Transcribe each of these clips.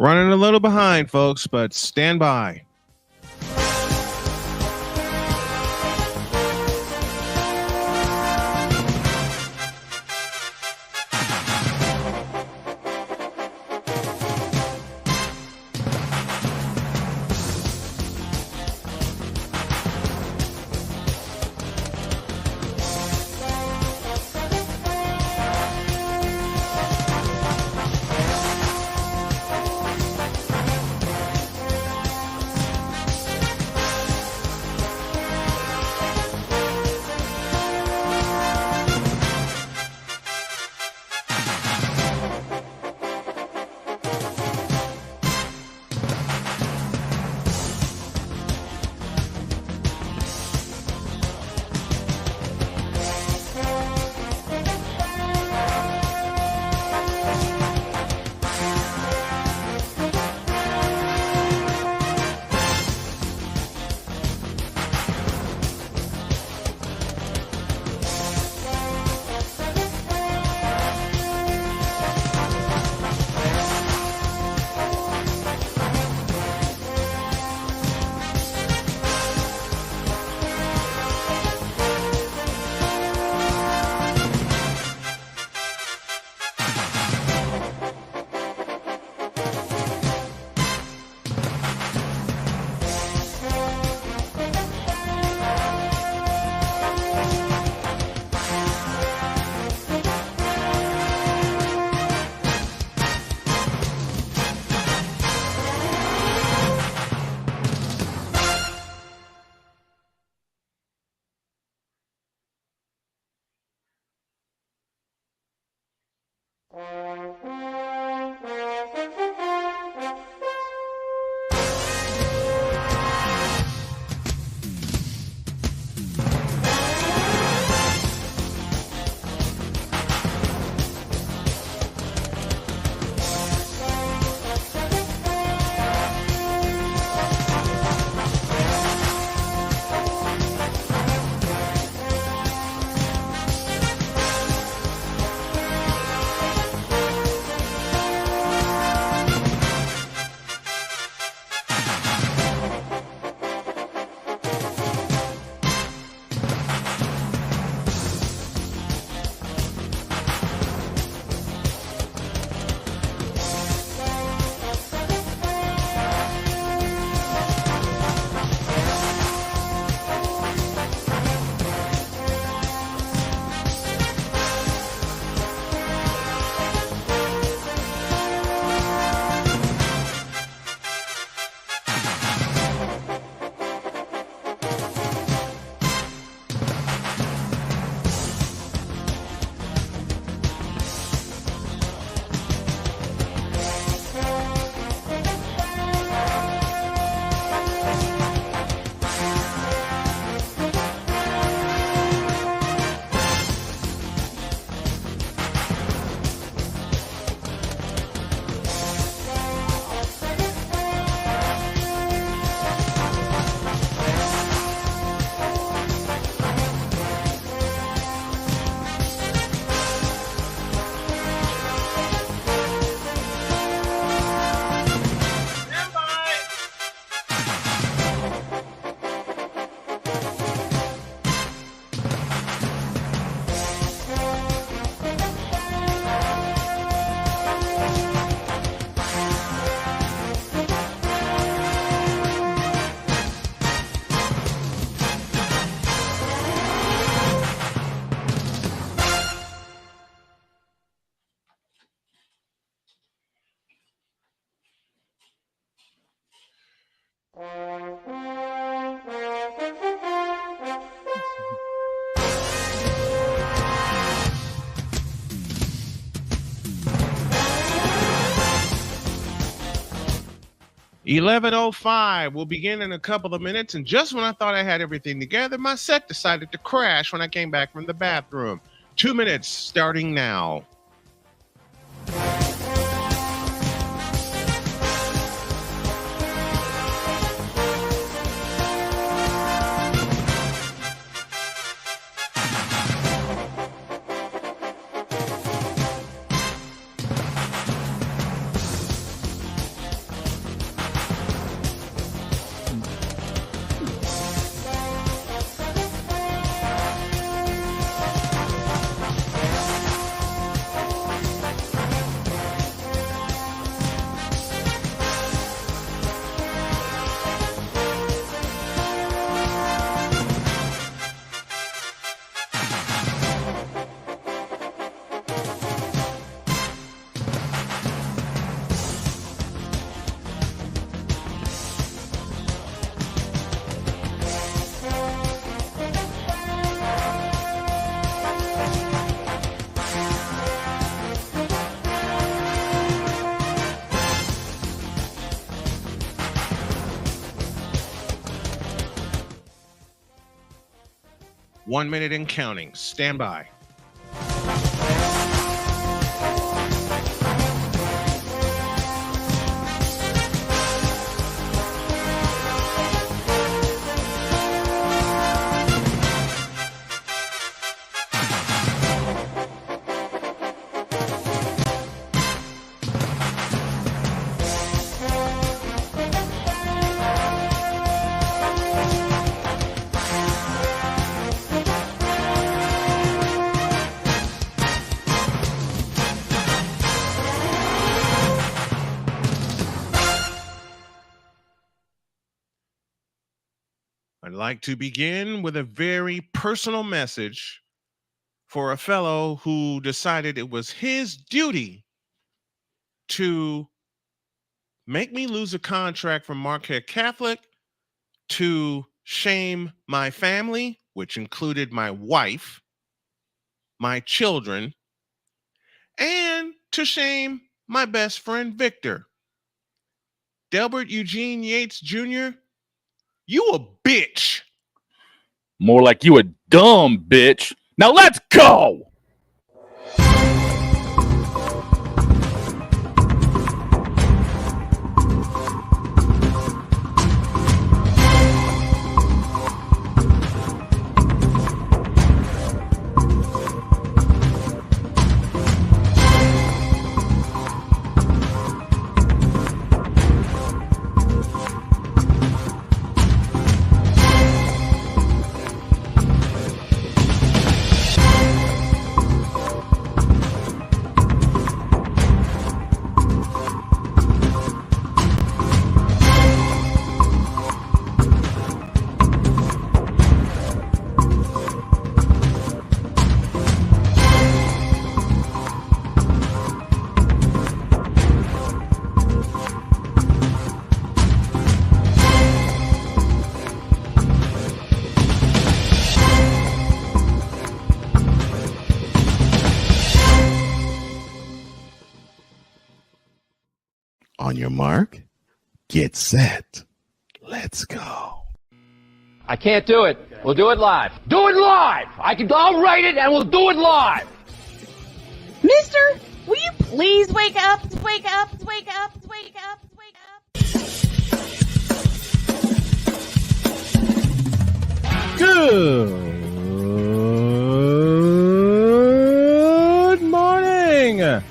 Running a little behind, folks, but stand by. .11:05 will begin in a couple of minutes, and just when I thought I had everything together, my set decided to crash when I came back from the bathroom. 2 minutes starting now. 1 minute and counting. Stand by. I'd like to begin with a very personal message for a fellow who decided it was his duty to make me lose a contract from Marquette Catholic, to shame my family, which included my wife, my children, and to shame my best friend, Victor. Delbert Eugene Yates Jr., you a bitch. More like you a dumb bitch. Now let's go! On your mark, get set. Let's go. I can't do it. We'll do it live. Do it live! I'll write it and we'll do it live! Mister, will you please wake up, wake up, wake up, wake up, wake up? Good morning.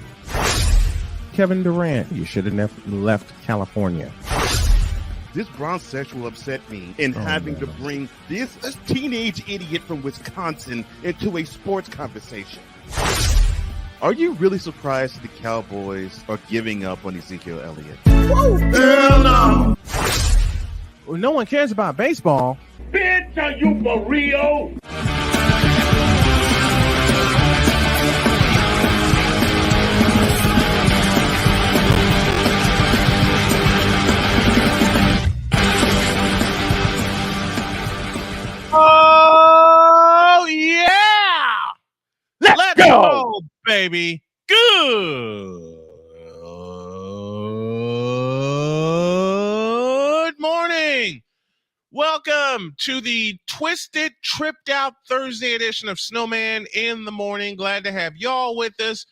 Kevin Durant, you should have left California. This bronsexual upset me in having to bring this teenage idiot from Wisconsin into a sports conversation. Are you really surprised that the Cowboys are giving up on Ezekiel Elliott? Whoa. Hell no! Well, no one cares about baseball. Bitch, are you for real? Oh, yeah! Let's go, baby. Good morning. Welcome to the twisted, tripped out Thursday edition of Snowman in the Morning. Glad to have y'all with us.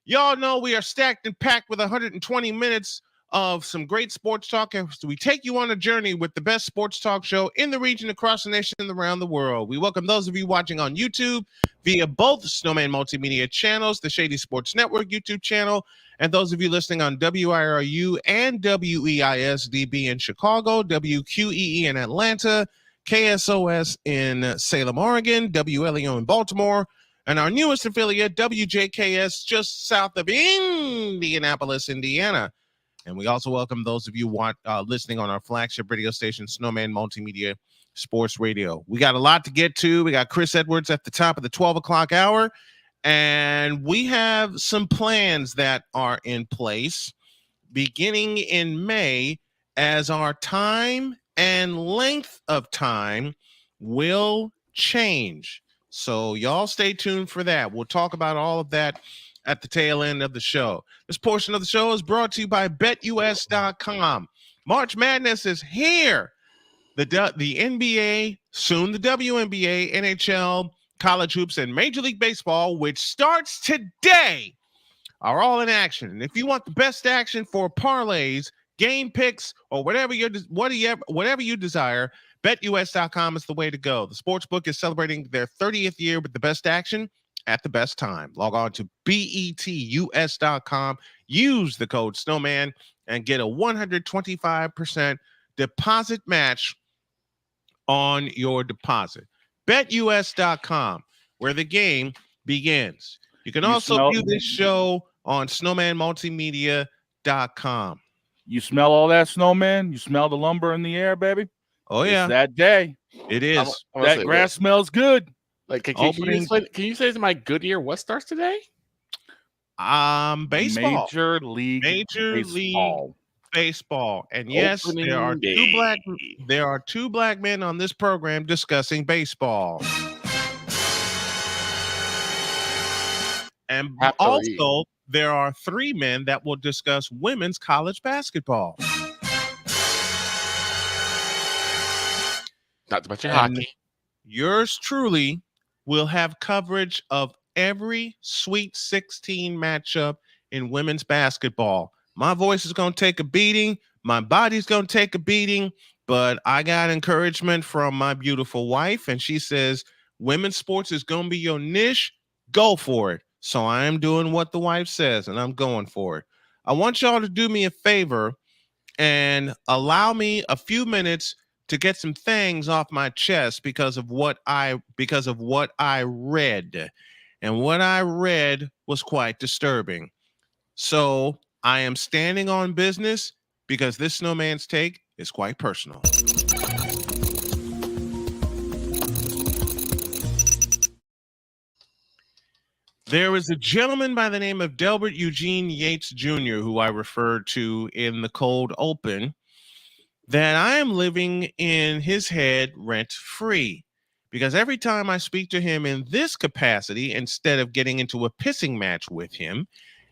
Y'all know we are stacked and packed with 120 minutes of some great sports talk as we take you on a journey with the best sports talk show in the region, across the nation, and around the world. We welcome those of you watching on YouTube via both Snowman Multimedia channels, the Shady Sports Network YouTube channel, and those of you listening on WIRU and WEISDB in Chicago, WQEE in Atlanta, KSOS in Salem, Oregon, WLEO in Baltimore, and our newest affiliate, WJKS, just south of Indianapolis, Indiana. And we also welcome those of you listening on our flagship radio station, Snowman Multimedia Sports Radio. We got a lot to get to. We got Chris Edwards at the top of the 12 o'clock hour. And we have some plans that are in place beginning in May, as our time and length of time will change. So y'all stay tuned for that. We'll talk about all of that at the tail end of the show. This portion of the show is brought to you by BetUS.com. March Madness is here. The NBA Soon the WNBA, NHL, college hoops, and Major League Baseball, which starts today, are all in action. And if you want the best action for parlays, game picks, or whatever you desire, BetUS.com is the way to go. The sportsbook is celebrating their 30th year with the best action at the best time. Log on to BETUS.com, use the code Snowman, and get a 125% deposit match on your deposit. BetUS.com, where the game begins. You can also view this show on snowmanmultimedia.com. You smell all that, Snowman? You smell the lumber in the air, baby? Oh, yeah. It's that day. It is. That grass smells good. Like, can you say to my Goodyear what starts today? Baseball. Major League Baseball. And yes, there are two black men on this program discussing baseball. And also, there are 3 men that will discuss women's college basketball. Not to mention hockey. Yours truly will have coverage of every Sweet 16 matchup in women's basketball. My voice is going to take a beating. My body's going to take a beating. But I got encouragement from my beautiful wife, and she says, women's sports is going to be your niche. Go for it. So I am doing what the wife says, and I'm going for it. I want y'all to do me a favor and allow me a few minutes to get some things off my chest because of what I read. And what I read was quite disturbing. So I am standing on business because this Snowman's take is quite personal. There is a gentleman by the name of Delbert Eugene Yates Jr., who I referred to in the cold open, that I am living in his head rent-free. Because every time I speak to him in this capacity, instead of getting into a pissing match with him,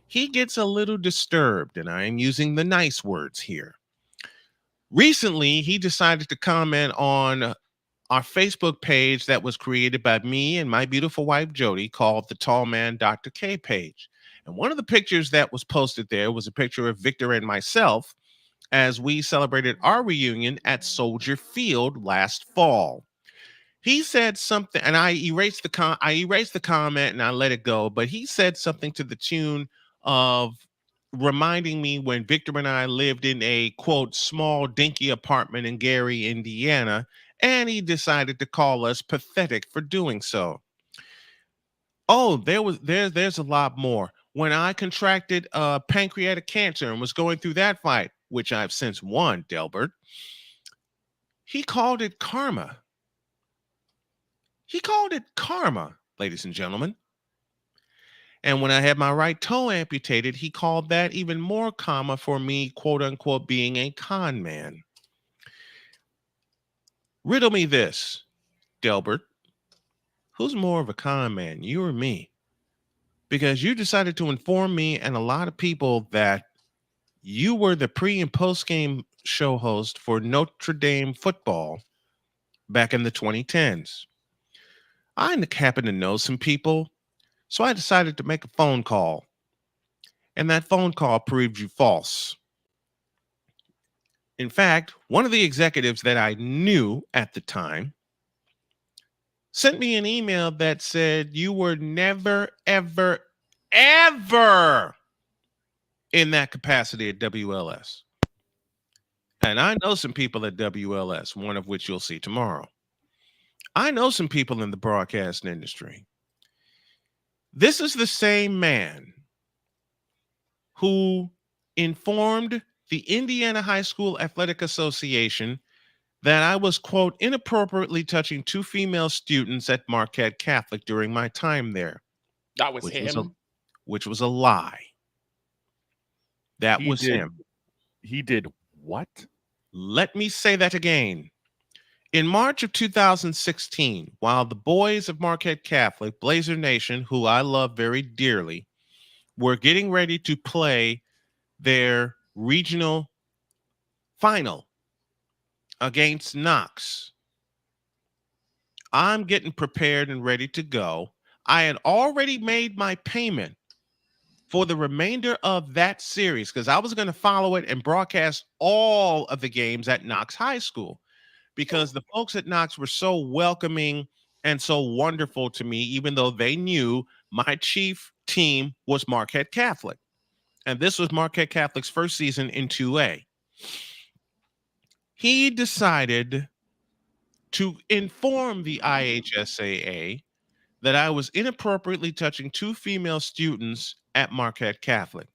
he gets a little disturbed, and I am using the nice words here. Recently, he decided to comment on our Facebook page that was created by me and my beautiful wife, Jody, called the Tall Man Dr. K page. And one of the pictures that was posted there was a picture of Victor and myself as we celebrated our reunion at Soldier Field last fall. He said something, and I erased the comment and I let it go, but he said something to the tune of reminding me when Victor and I lived in a, quote, small dinky apartment in Gary, Indiana, and he decided to call us pathetic for doing so. Oh, there's a lot more. When I contracted pancreatic cancer and was going through that fight, which I've since won, Delbert, he called it karma. He called it karma, ladies and gentlemen. And when I had my right toe amputated, he called that even more karma for me, quote unquote, being a con man. Riddle me this, Delbert. Who's more of a con man, you or me? Because you decided to inform me and a lot of people that you were the pre- and post-game show host for Notre Dame football back in the 2010s. I happen to know some people, so I decided to make a phone call. And that phone call proved you false. In fact, one of the executives that I knew at the time sent me an email that said you were never, ever, ever in that capacity at WLS. And I know some people at WLS, one of which you'll see tomorrow. I know some people in the broadcast industry. This is the same man who informed the Indiana High School Athletic Association that I was, quote, inappropriately touching 2 female students at Marquette Catholic during my time there. That was him. Which was a lie. That was him. He did what? Let me say that again. In March of 2016, while the boys of Marquette Catholic, Blazer Nation, who I love very dearly, were getting ready to play their regional final against Knox, I'm getting prepared and ready to go. I had already made my payment for the remainder of that series because I was going to follow it and broadcast all of the games at Knox High School because the folks at Knox were so welcoming and so wonderful to me, even though they knew my chief team was Marquette Catholic. And this was Marquette Catholic's first season in 2A. He decided to inform the IHSAA that I was inappropriately touching 2 female students at Marquette Catholic,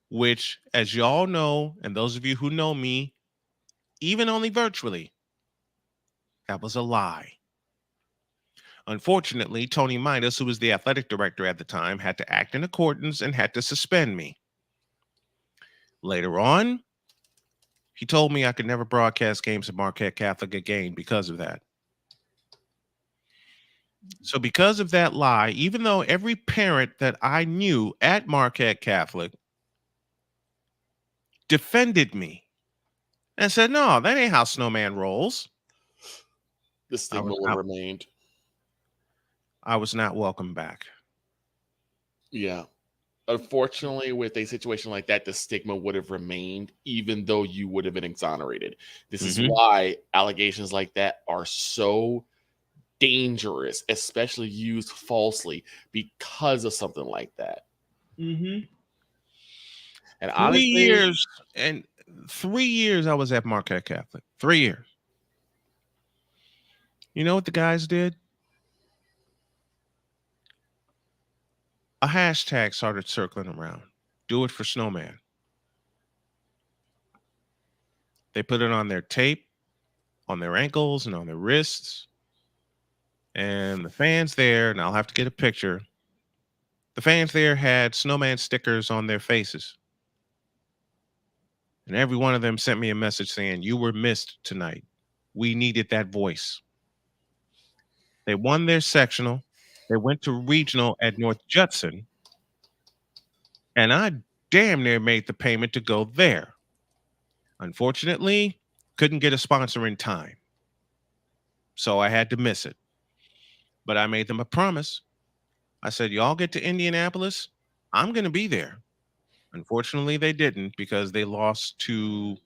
which, as y'all know, and those of you who know me, even only virtually, that was a lie. Unfortunately, Tony Midas, who was the athletic director at the time, had to act in accordance and had to suspend me. Later on, he told me I could never broadcast games at Marquette Catholic again because of that. So because of that lie, even though every parent that I knew at Marquette Catholic defended me and said, no, that ain't how Snowman rolls, The stigma would have remained. I was not welcome back. Yeah. Unfortunately, with a situation like that, the stigma would have remained, even though you would have been exonerated. This is why allegations like that are so dangerous, especially used falsely, because of something like that. And honestly, 3 years I was at Marquette Catholic. 3 years. You know what the guys did? A hashtag started circling around. Do it for Snowman. They put it on their tape, on their ankles, and on their wrists. And the fans there, and I'll have to get a picture. The fans there had Snowman stickers on their faces. And every one of them sent me a message saying, you were missed tonight. We needed that voice. They won their sectional. They went to regional at North Judson. And I damn near made the payment to go there. Unfortunately, couldn't get a sponsor in time. So I had to miss it. But I made them a promise. I said, y'all get to Indianapolis, I'm going to be there. Unfortunately, they didn't because they lost to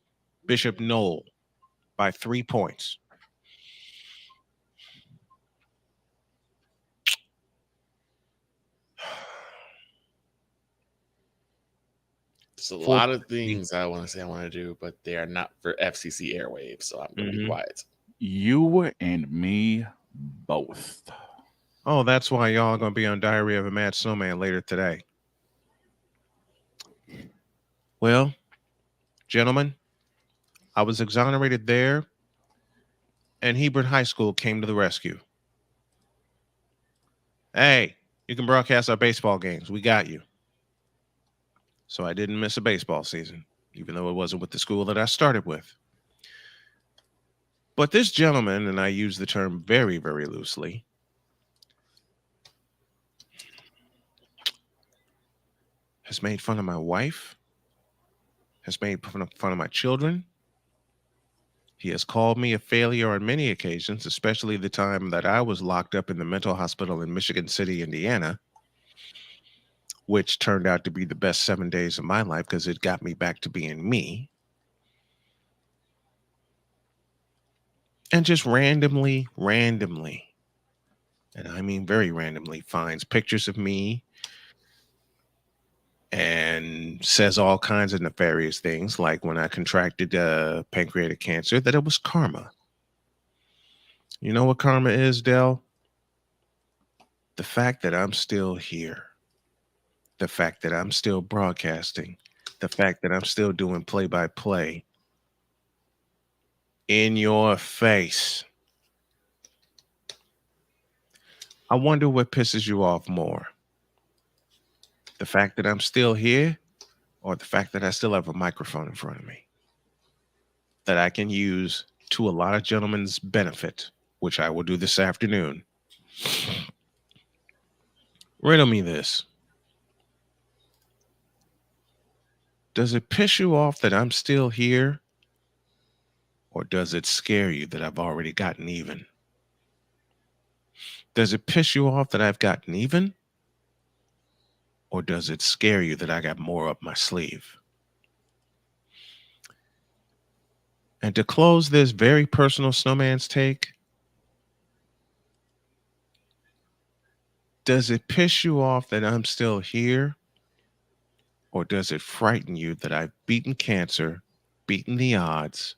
Bishop Knoll by 3 points. There's a lot of things I want to say I want to do, but they are not for FCC airwaves, so I'm going to be quiet. You and me both. Oh, that's why y'all are going to be on Diary of a Mad Snowman later today. Well, gentlemen, I was exonerated there, and Hebron High School came to the rescue. Hey, you can broadcast our baseball games. We got you. So I didn't miss a baseball season, even though it wasn't with the school that I started with. But this gentleman, and I use the term very, very loosely, has made fun of my wife, has made fun of my children. He has called me a failure on many occasions, especially the time that I was locked up in the mental hospital in Michigan City, Indiana, which turned out to be the best 7 days of my life because it got me back to being me. And just randomly, and I mean very randomly, finds pictures of me and says all kinds of nefarious things, like when I contracted pancreatic cancer, that it was karma. You know what karma is, Del? The fact that I'm still here. The fact that I'm still broadcasting. The fact that I'm still doing play-by-play. In your face. I wonder what pisses you off more. The fact that I'm still here, or the fact that I still have a microphone in front of me that I can use to a lot of gentlemen's benefit, which I will do this afternoon. Riddle me this. Does it piss you off that I'm still here, Or does it scare you that I've already gotten even? Does it piss you off that I've gotten even? Or does it scare you that I got more up my sleeve? And to close this very personal Snowman's take, does it piss you off that I'm still here? Or does it frighten you that I've beaten cancer, beaten the odds,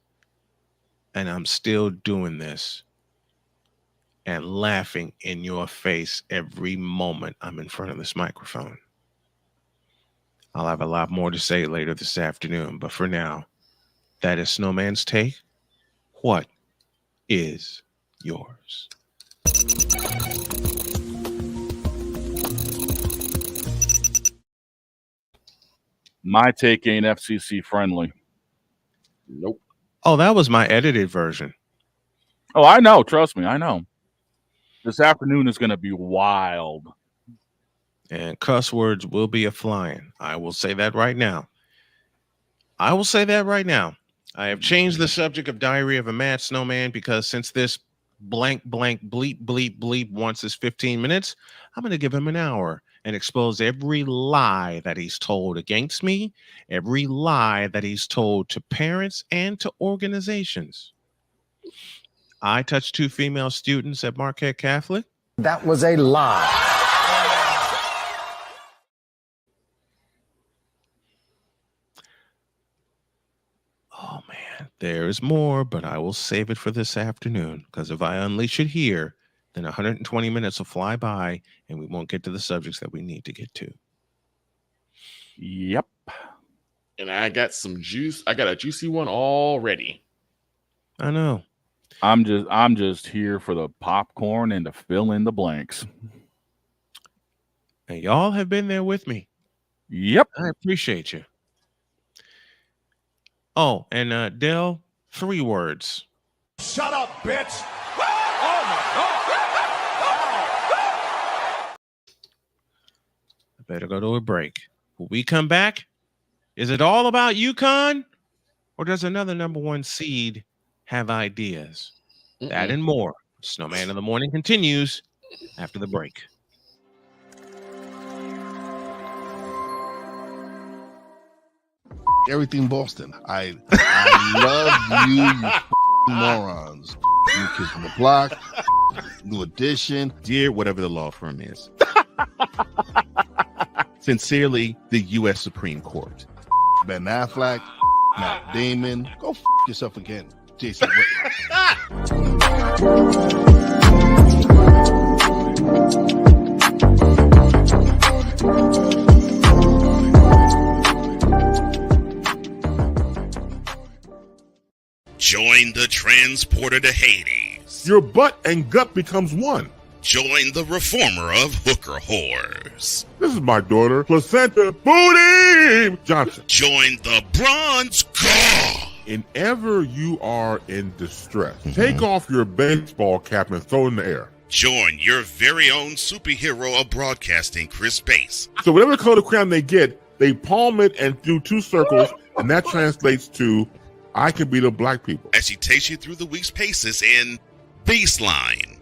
and I'm still doing this and laughing in your face every moment I'm in front of this microphone? I'll have a lot more to say later this afternoon, but for now, that is Snowman's take. What is yours? My take ain't FCC friendly. Nope. Oh, that was my edited version. Oh, I know. Trust me, I know. This afternoon is going to be wild. And cuss words will be a-flying. I will say that right now. I will say that right now. I have changed the subject of Diary of a Mad Snowman because since this blank, bleep, bleep, bleep wants his 15 minutes, I'm going to give him an hour and expose every lie that he's told against me, every lie that he's told to parents and to organizations. I touched 2 female students at Marquette Catholic. That was a lie. Oh, man, there's more, but I will save it for this afternoon because if I unleash it here, then 120 minutes will fly by and we won't get to the subjects that we need to get to. Yep. And I got some juice. I got a juicy one already. I know. I'm just here for the popcorn and to fill in the blanks. And y'all have been there with me. Yep. I appreciate you. Oh, and Dell, 3 words. Shut up, bitch. I better go to a break. When we come back, is it all about UConn? Or does another #1 seed have ideas? That and more. Snowman in the Morning continues after the break. Everything Boston. I love you morons. New Kids on the Block, New Edition. Dear whatever the law firm is. Sincerely, the U.S. Supreme Court. Ben Affleck, Matt Damon. Go yourself again, Jason Whitlock. Join the transporter to Hades. Your butt and gut becomes one. Join the reformer of hooker whores. This is my daughter, Placenta Booty Johnson. Join the bronze claw. Whenever you are in distress, take off your baseball cap and throw it in the air. Join your very own superhero of broadcasting, Chris Bass. So whatever color crown they get, they palm it and do 2 circles, and that translates to, I can beat up black people. As he takes you through the week's paces in Baseline.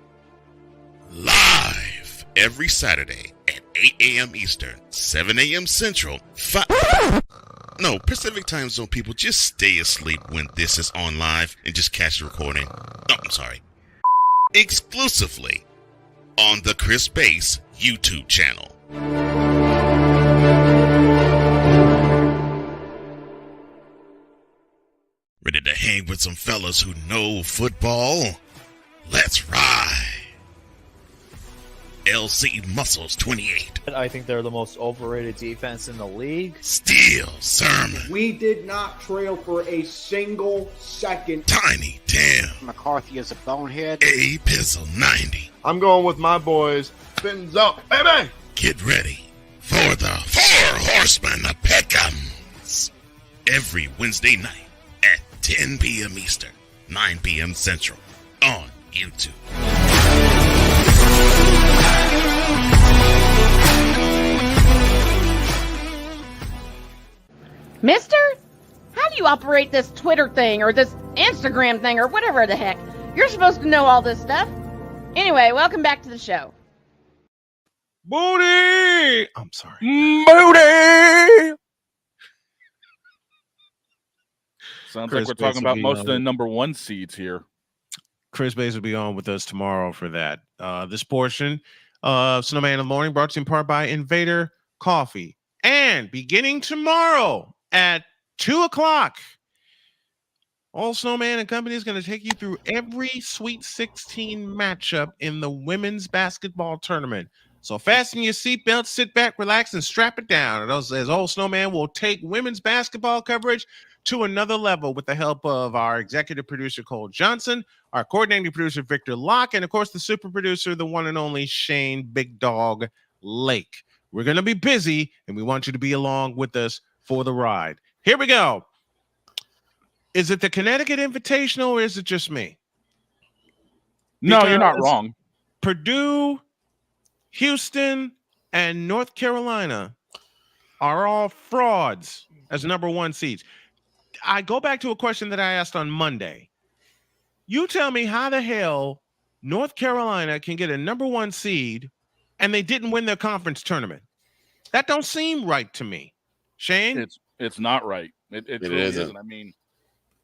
Live every Saturday at 8 a.m. Eastern, 7 a.m. Central, No, Pacific Time Zone people, just stay asleep when this is on live and just catch the recording. Oh, I'm sorry. Exclusively on the Chris Bass YouTube channel. Ready to hang with some fellas who know football? Let's ride. LC Muscles 28. I think they're the most overrated defense in the league. Steel Sermon. We did not trail for a single second. Tiny Tim. McCarthy is a bonehead. A Pizzle 90. I'm going with my boys. Fins up, baby. Get ready for the 4 Horsemen of Pick'ems. Every Wednesday night at 10 p.m. Eastern, 9 p.m. Central on YouTube. Mister, how do you operate this Twitter thing or this Instagram Instagram thing or whatever the heck. You're supposed to know all this stuff. Anyway, welcome back to the show. Booty! I'm sorry. Booty! Sounds Chris like we're talking Bates will about be most of the on. number one seeds here. Chris Bates will be on with us tomorrow for that. This portion of Snowman in the Morning brought to you in part by Invader Coffee. And beginning tomorrow at 2 o'clock, All Snowman and Company is going to take you through every Sweet 16 matchup in the women's basketball tournament. So fasten your seatbelt, sit back, relax, and strap it down. As All Snowman will take women's basketball coverage to another level with the help of our executive producer, Cole Johnson, our coordinating producer, Victor Locke, and, of course, the super producer, the one and only Shane Big Dog Lake. We're going to be busy, and we want you to be along with us for the ride. Here we go. Is it the Connecticut Invitational, or is it just me? No, you're not wrong. Purdue, Houston, and North Carolina are all frauds as number one seeds. I go back to a question that I asked on Monday. You tell me how the hell North Carolina can get a number one seed and they didn't win their conference tournament. That don't seem right to me. Shane? It's not right. It really isn't. I mean,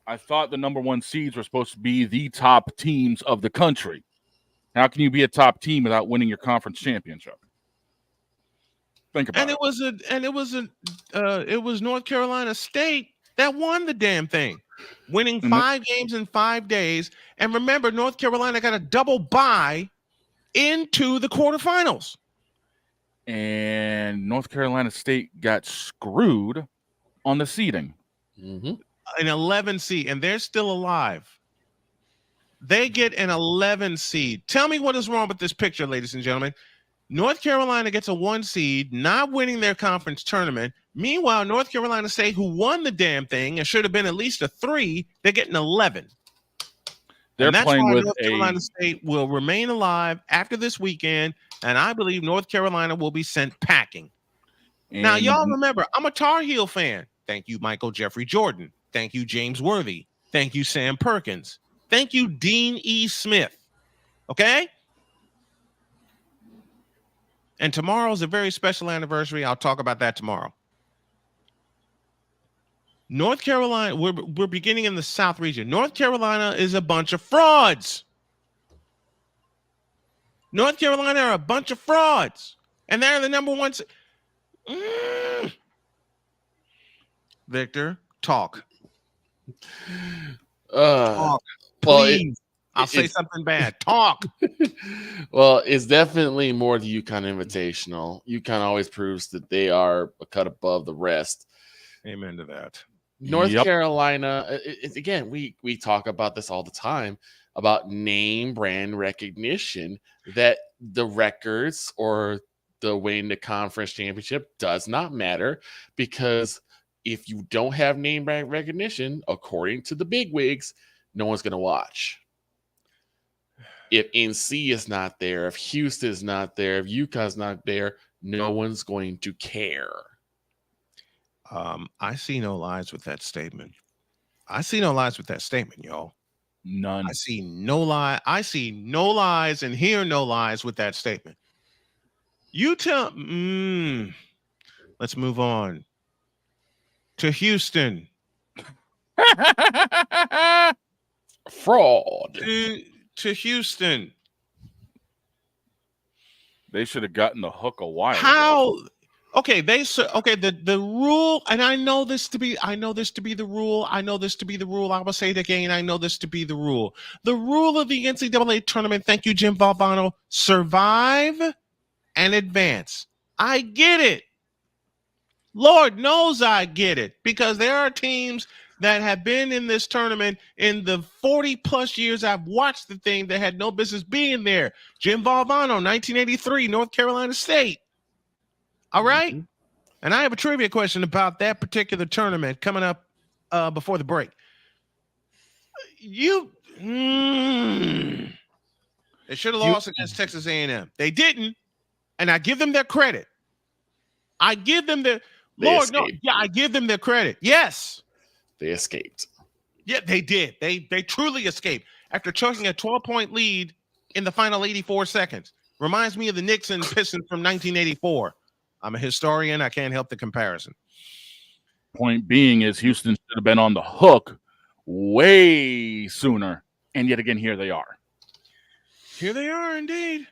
I thought the number one seeds were supposed to be the top teams of the country. How can you be a top team without winning your conference championship? Think about it. It was North Carolina State that won the damn thing, winning 5 games in 5 days. And remember, North Carolina got a double bye into the quarterfinals. And North Carolina State got screwed on the seeding. An 11 seed, and they're still alive. They get an 11 seed. Tell me what is wrong with this picture, ladies and gentlemen. North Carolina gets a 1 seed, not winning their conference tournament. Meanwhile, North Carolina State, who won the damn thing and should have been at least a 3, they're getting 11. They're playing with North Carolina State will remain alive after this weekend, and I believe North Carolina will be sent packing. Now, y'all remember, I'm a Tar Heel fan. Thank you, Michael Jeffrey Jordan. Thank you, James Worthy. Thank you, Sam Perkins. Thank you, Dean E. Smith. Okay? And tomorrow's a very special anniversary. I'll talk about that tomorrow. North Carolina, we're beginning in the South region. North Carolina is a bunch of frauds. North Carolina are a bunch of frauds. And they're the number one. Victor, talk. Talk. Please. I'll say something bad. Talk. Well, it's definitely more the UConn Invitational. UConn always proves that they are a cut above the rest. Amen to that. North Carolina, again, we talk about this all the time, about name brand recognition, that the records or the winning the conference championship does not matter, because if you don't have name brand recognition, according to the bigwigs, no one's going to watch. If NC is not there, if Houston is not there, if UConn's not there, no one's going to care. I see no lies with that statement. I see no lies with that statement, y'all. None. I see no lie. I see no lies and hear no lies with that statement. You tell. Let's move on to Houston. Fraud. To Houston. They should have gotten the hook a while ago. How? Okay, the rule, and I know this to be the rule. I will say it again. I know this to be the rule. The rule of the NCAA tournament, thank you, Jim Valvano, survive and advance. I get it. Lord knows I get it, because there are teams that have been in this tournament in the 40 plus years I've watched the thing that had no business being there. Jim Valvano, 1983, North Carolina State. All right. Mm-hmm. And I have a trivia question about that particular tournament coming up before the break. They should have lost against Texas A&M. They didn't. And I give them their credit. I give them their I give them their credit. Yes. They escaped. Yeah, they did. They truly escaped after choking a 12-point lead in the final 84 seconds. Reminds me of the Knicks and Pistons from 1984. I'm a historian. I can't help the comparison. Point being is Houston should have been on the hook way sooner. And yet again, here they are. Here they are, indeed.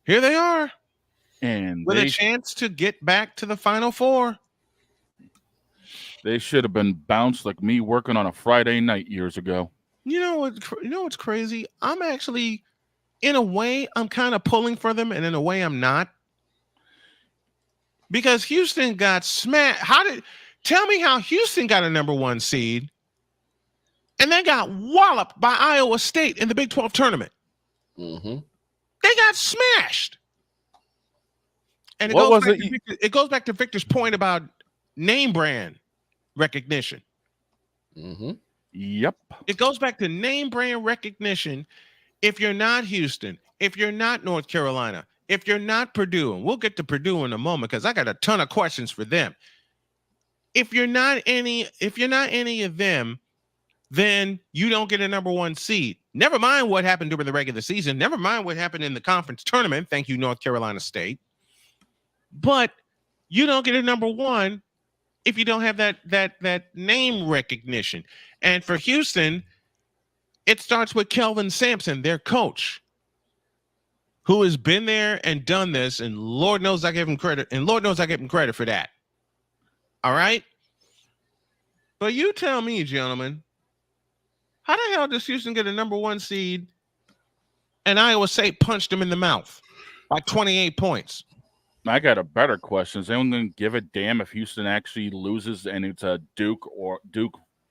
Here they are. And with a chance to get back to the Final Four. They should have been bounced like me working on a Friday night years ago. You know what's crazy? I'm actually, in a way, I'm kind of pulling for them, and in a way, I'm not. Because Houston got smashed. Tell me how Houston got a number 1 seed and then got walloped by Iowa State in the Big 12 tournament. Mm-hmm. They got smashed. And it goes back to Victor's point about name brand recognition. Mm-hmm. Yep. It goes back to name brand recognition. If you're not Houston, if you're not North Carolina, if you're not Purdue, and we'll get to Purdue in a moment because I got a ton of questions for them. If you're not any of them, then you don't get a number 1 seed. Never mind what happened during the regular season. Never mind what happened in the conference tournament. Thank you, North Carolina State. But you don't get a number 1 if you don't have that name recognition. And for Houston, it starts with Kelvin Sampson, their coach, who has been there and done this, and Lord knows I give him credit, and Lord knows I give him credit for that. All right? But you tell me, gentlemen, how the hell does Houston get a number 1 seed and Iowa State punched them in the mouth by 28 points? I got a better question. Is anyone going to give a damn if Houston actually loses and it's a Duke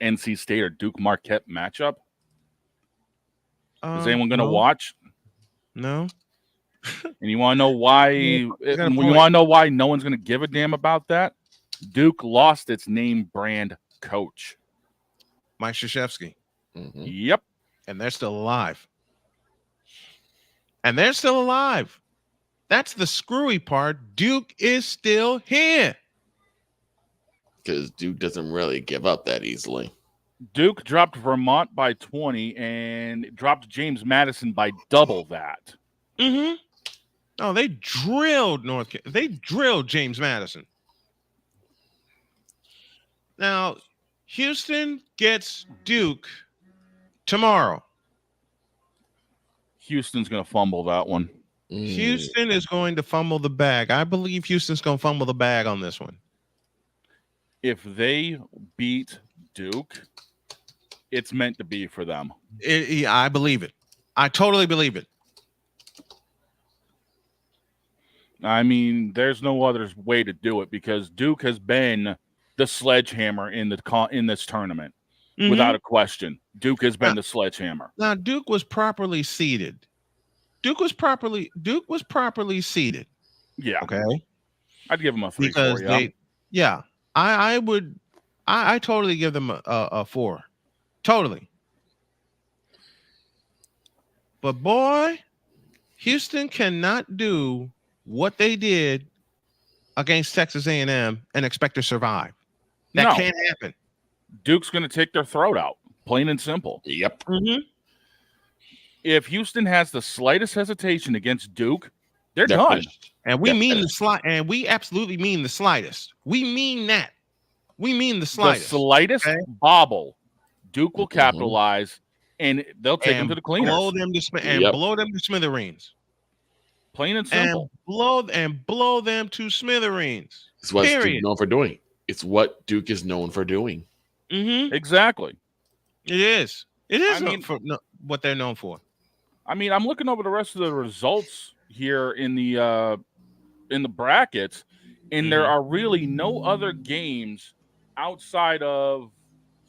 NC State or Duke Marquette matchup? Is anyone going to watch? No. And you want to know why? You want to know why no one's going to give a damn about that? Duke lost its name brand coach, Mike Krzyzewski. Mm-hmm. Yep. And they're still alive. That's the screwy part. Duke is still here. Because Duke doesn't really give up that easily. Duke dropped Vermont by 20 and dropped James Madison by double that. Mm-hmm. Oh, they drilled James Madison. Now, Houston gets Duke tomorrow. Houston's going to fumble that one. Houston is going to fumble the bag. I believe Houston's going to fumble the bag on this one. If they beat Duke, it's meant to be for them. I believe it. I totally believe it. I mean, there's no other way to do it because Duke has been the sledgehammer in this tournament, without a question. Duke has been the sledgehammer. Now, Duke was properly seeded. Duke was properly seeded. Yeah. Okay. I'd give them a 3 4. Yeah. I would. I totally give them a 4. Totally. But boy, Houston cannot do what they did against Texas A&M and expect to survive. That can't happen. Duke's going to take their throat out, plain and simple. Yep. Mm-hmm. If Houston has the slightest hesitation against Duke, they're done. Finished. And we mean the slight, and we absolutely mean the slightest. We mean that. We mean the slightest. The slightest bobble, Duke will capitalize, and they'll take them to the cleaners. Blow them to smithereens. Plain and simple. And blow them to smithereens. It's what Duke known for doing. It's what Duke is known for doing. Mm-hmm. Exactly. It is. It is what they're known for. I mean, I'm looking over the rest of the results here in the brackets, and there are really no other games outside of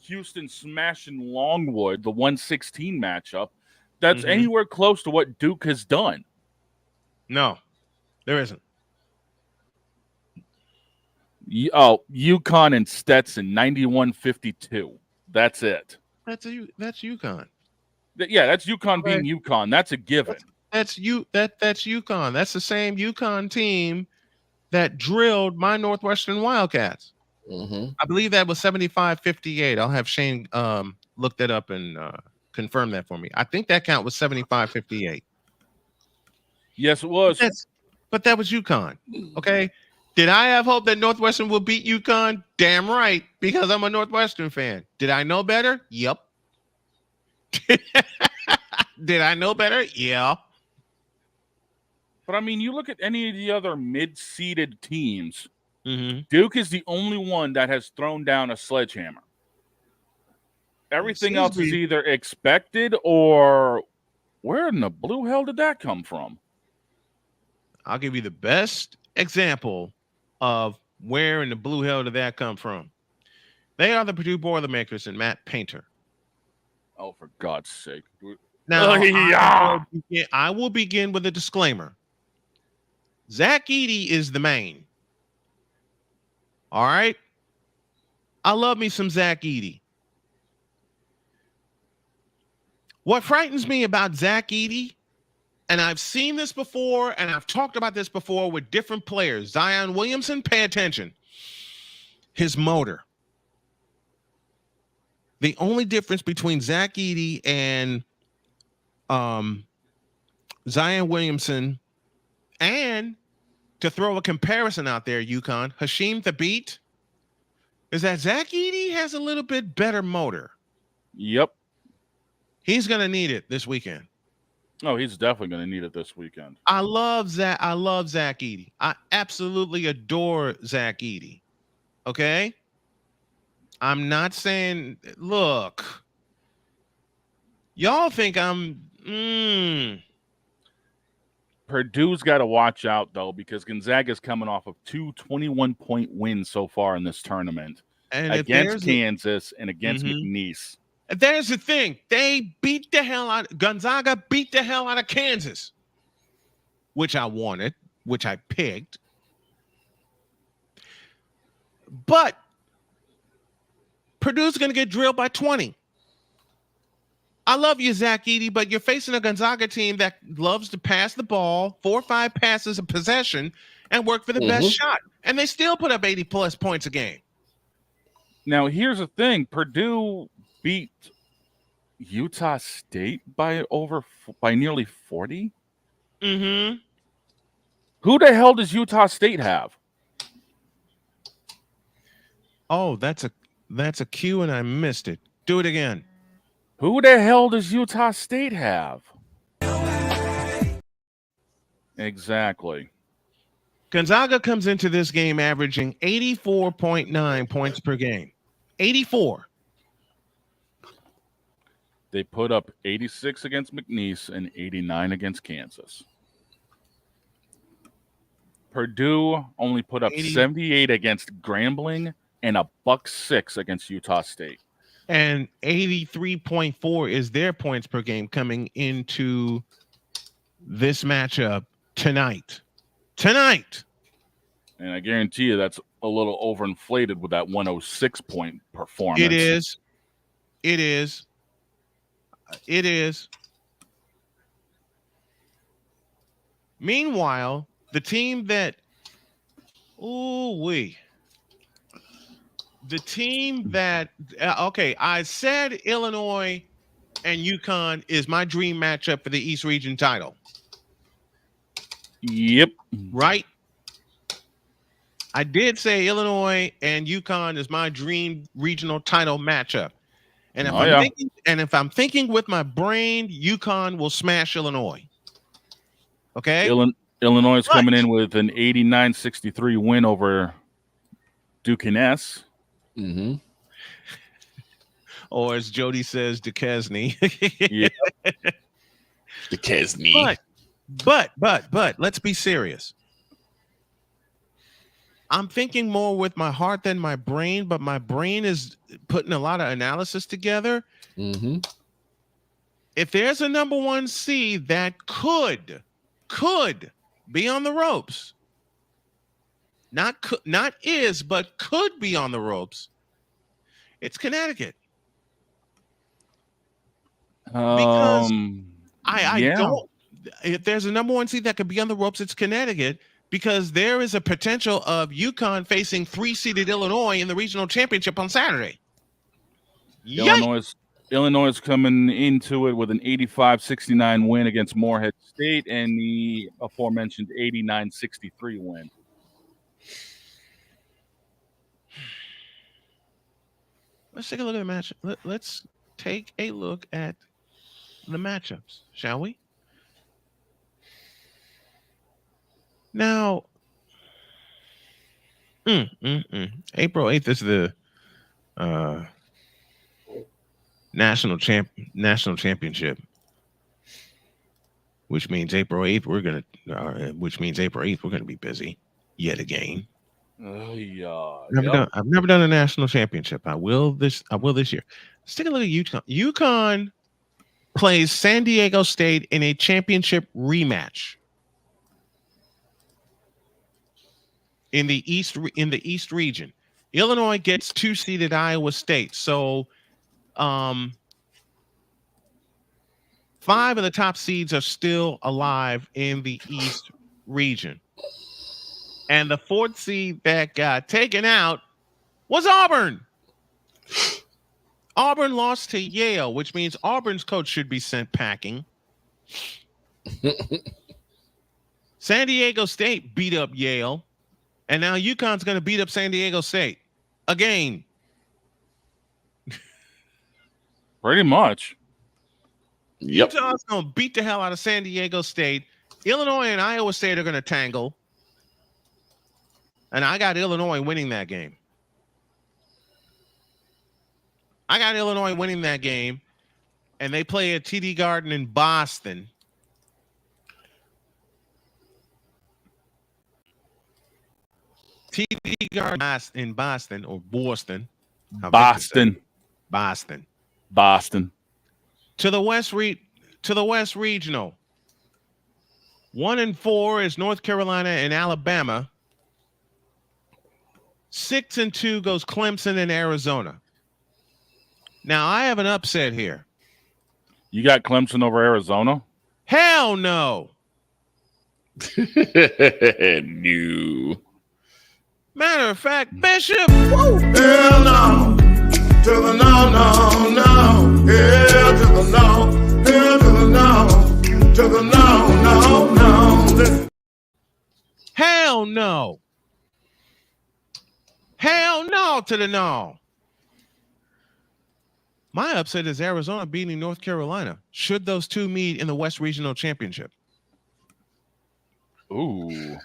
Houston smashing Longwood, the 116 matchup, that's anywhere close to what Duke has done. No, there isn't. UConn and Stetson, 91-52. That's it. That's UConn. Yeah, that's UConn being UConn. That's a given. That's UConn. That's the same UConn team that drilled my Northwestern Wildcats. Mm-hmm. I believe that was 75-58. I'll have Shane look that up and confirm that for me. I think that count was 75-58. Yes, it was. But that was UConn. Okay. Did I have hope that Northwestern will beat UConn? Damn right, because I'm a Northwestern fan. Did I know better? Yep. Did I know better? Yeah. But I mean, you look at any of the other mid-seeded teams. Mm-hmm. Duke is the only one that has thrown down a sledgehammer. Everything else is either expected or where in the blue hell did that come from? I'll give you the best example of where in the blue hell did that come from. They are the Purdue Boilermakers and Matt Painter. Oh, for God's sake. Now, I will begin with a disclaimer. Zach Edey is the main. All right? I love me some Zach Edey. What frightens me about Zach Edey, and I've seen this before, and I've talked about this before with different players. Zion Williamson, pay attention. His motor. The only difference between Zach Edey and Zion Williamson, and to throw a comparison out there, UConn, Hashim Thabit, is that Zach Edey has a little bit better motor. Yep. He's going to need it this weekend. Oh, he's definitely going to need it this weekend. I love Zach Edey. I absolutely adore Zach Edey. Okay? I'm not saying, look, y'all think I'm, Purdue's got to watch out, though, because Gonzaga's coming off of 2 21-point wins so far in this tournament and against Kansas and against McNeese. There's the thing. They beat the hell out. Gonzaga beat the hell out of Kansas, which I wanted, which I picked. But Purdue's going to get drilled by 20. I love you, Zach Edey, but you're facing a Gonzaga team that loves to pass the ball, 4 or 5 passes a possession, and work for the best shot. And they still put up 80-plus points a game. Now, here's the thing. Purdue beat Utah State by nearly 40. Mm-hmm. Who the hell does Utah State have? Oh, that's a cue, and I missed it. Do it again. Who the hell does Utah State have? Exactly. Gonzaga comes into this game averaging 84.9 points per game. 84. They put up 86 against McNeese and 89 against Kansas. Purdue only put up 78 against Grambling and $106 against Utah State. And 83.4 is their points per game coming into this matchup tonight. And I guarantee you that's a little overinflated with that 106-point performance. It is. Meanwhile, the team that I said Illinois and UConn is my dream matchup for the East Region title. Yep. Right? I did say Illinois and UConn is my dream regional title matchup. And if I'm thinking with my brain, UConn will smash Illinois. Okay? Illinois is coming in with an 89-63 win over Duquesne. Mm-hmm. Or as Jody says, Duquesne. Yeah. Duquesne. But let's be serious. I'm thinking more with my heart than my brain, but my brain is putting a lot of analysis together. Mm-hmm. If there's a number 1 seed that could be on the ropes, not is, but could be on the ropes, it's Connecticut. Because I don't. If there's a number 1 seed that could be on the ropes, it's Connecticut. Because there is a potential of UConn facing 3-seeded Illinois in the regional championship on Saturday. Illinois Illinois is coming into it with an 85-69 win against Morehead State and the aforementioned 89-63 win. Let's take a look at the match. Let's take a look at the matchups, shall we? Now, April 8th is the national championship, which means April 8th we're gonna be busy yet again. I've never done a national championship. I will this year. Let's take a look at UConn. UConn plays San Diego State in a championship rematch in the East region. Illinois gets 2-seeded Iowa State. So 5 of the top seeds are still alive in the East region. And the 4th seed that got taken out was Auburn. Auburn lost to Yale, which means Auburn's coach should be sent packing. San Diego State beat up Yale, and now UConn's going to beat up San Diego State again. Pretty much. Yep. Utah's going to beat the hell out of San Diego State. Illinois and Iowa State are going to tangle. And I got Illinois winning that game. And they play at TD Garden in Boston. TD Garden in Boston or Boston. Boston. To the West Regional. 1-4 is North Carolina and Alabama. 6-2 goes Clemson and Arizona. Now I have an upset here. You got Clemson over Arizona? Hell no. No. Matter of fact, Bishop. Woo. Hell no. To the no, no, no. Hell to the no. Hell to the no. To the no, no, no. Hell no. Hell no to the no. My upset is Arizona beating North Carolina. Should those two meet in the West Regional Championship? Ooh.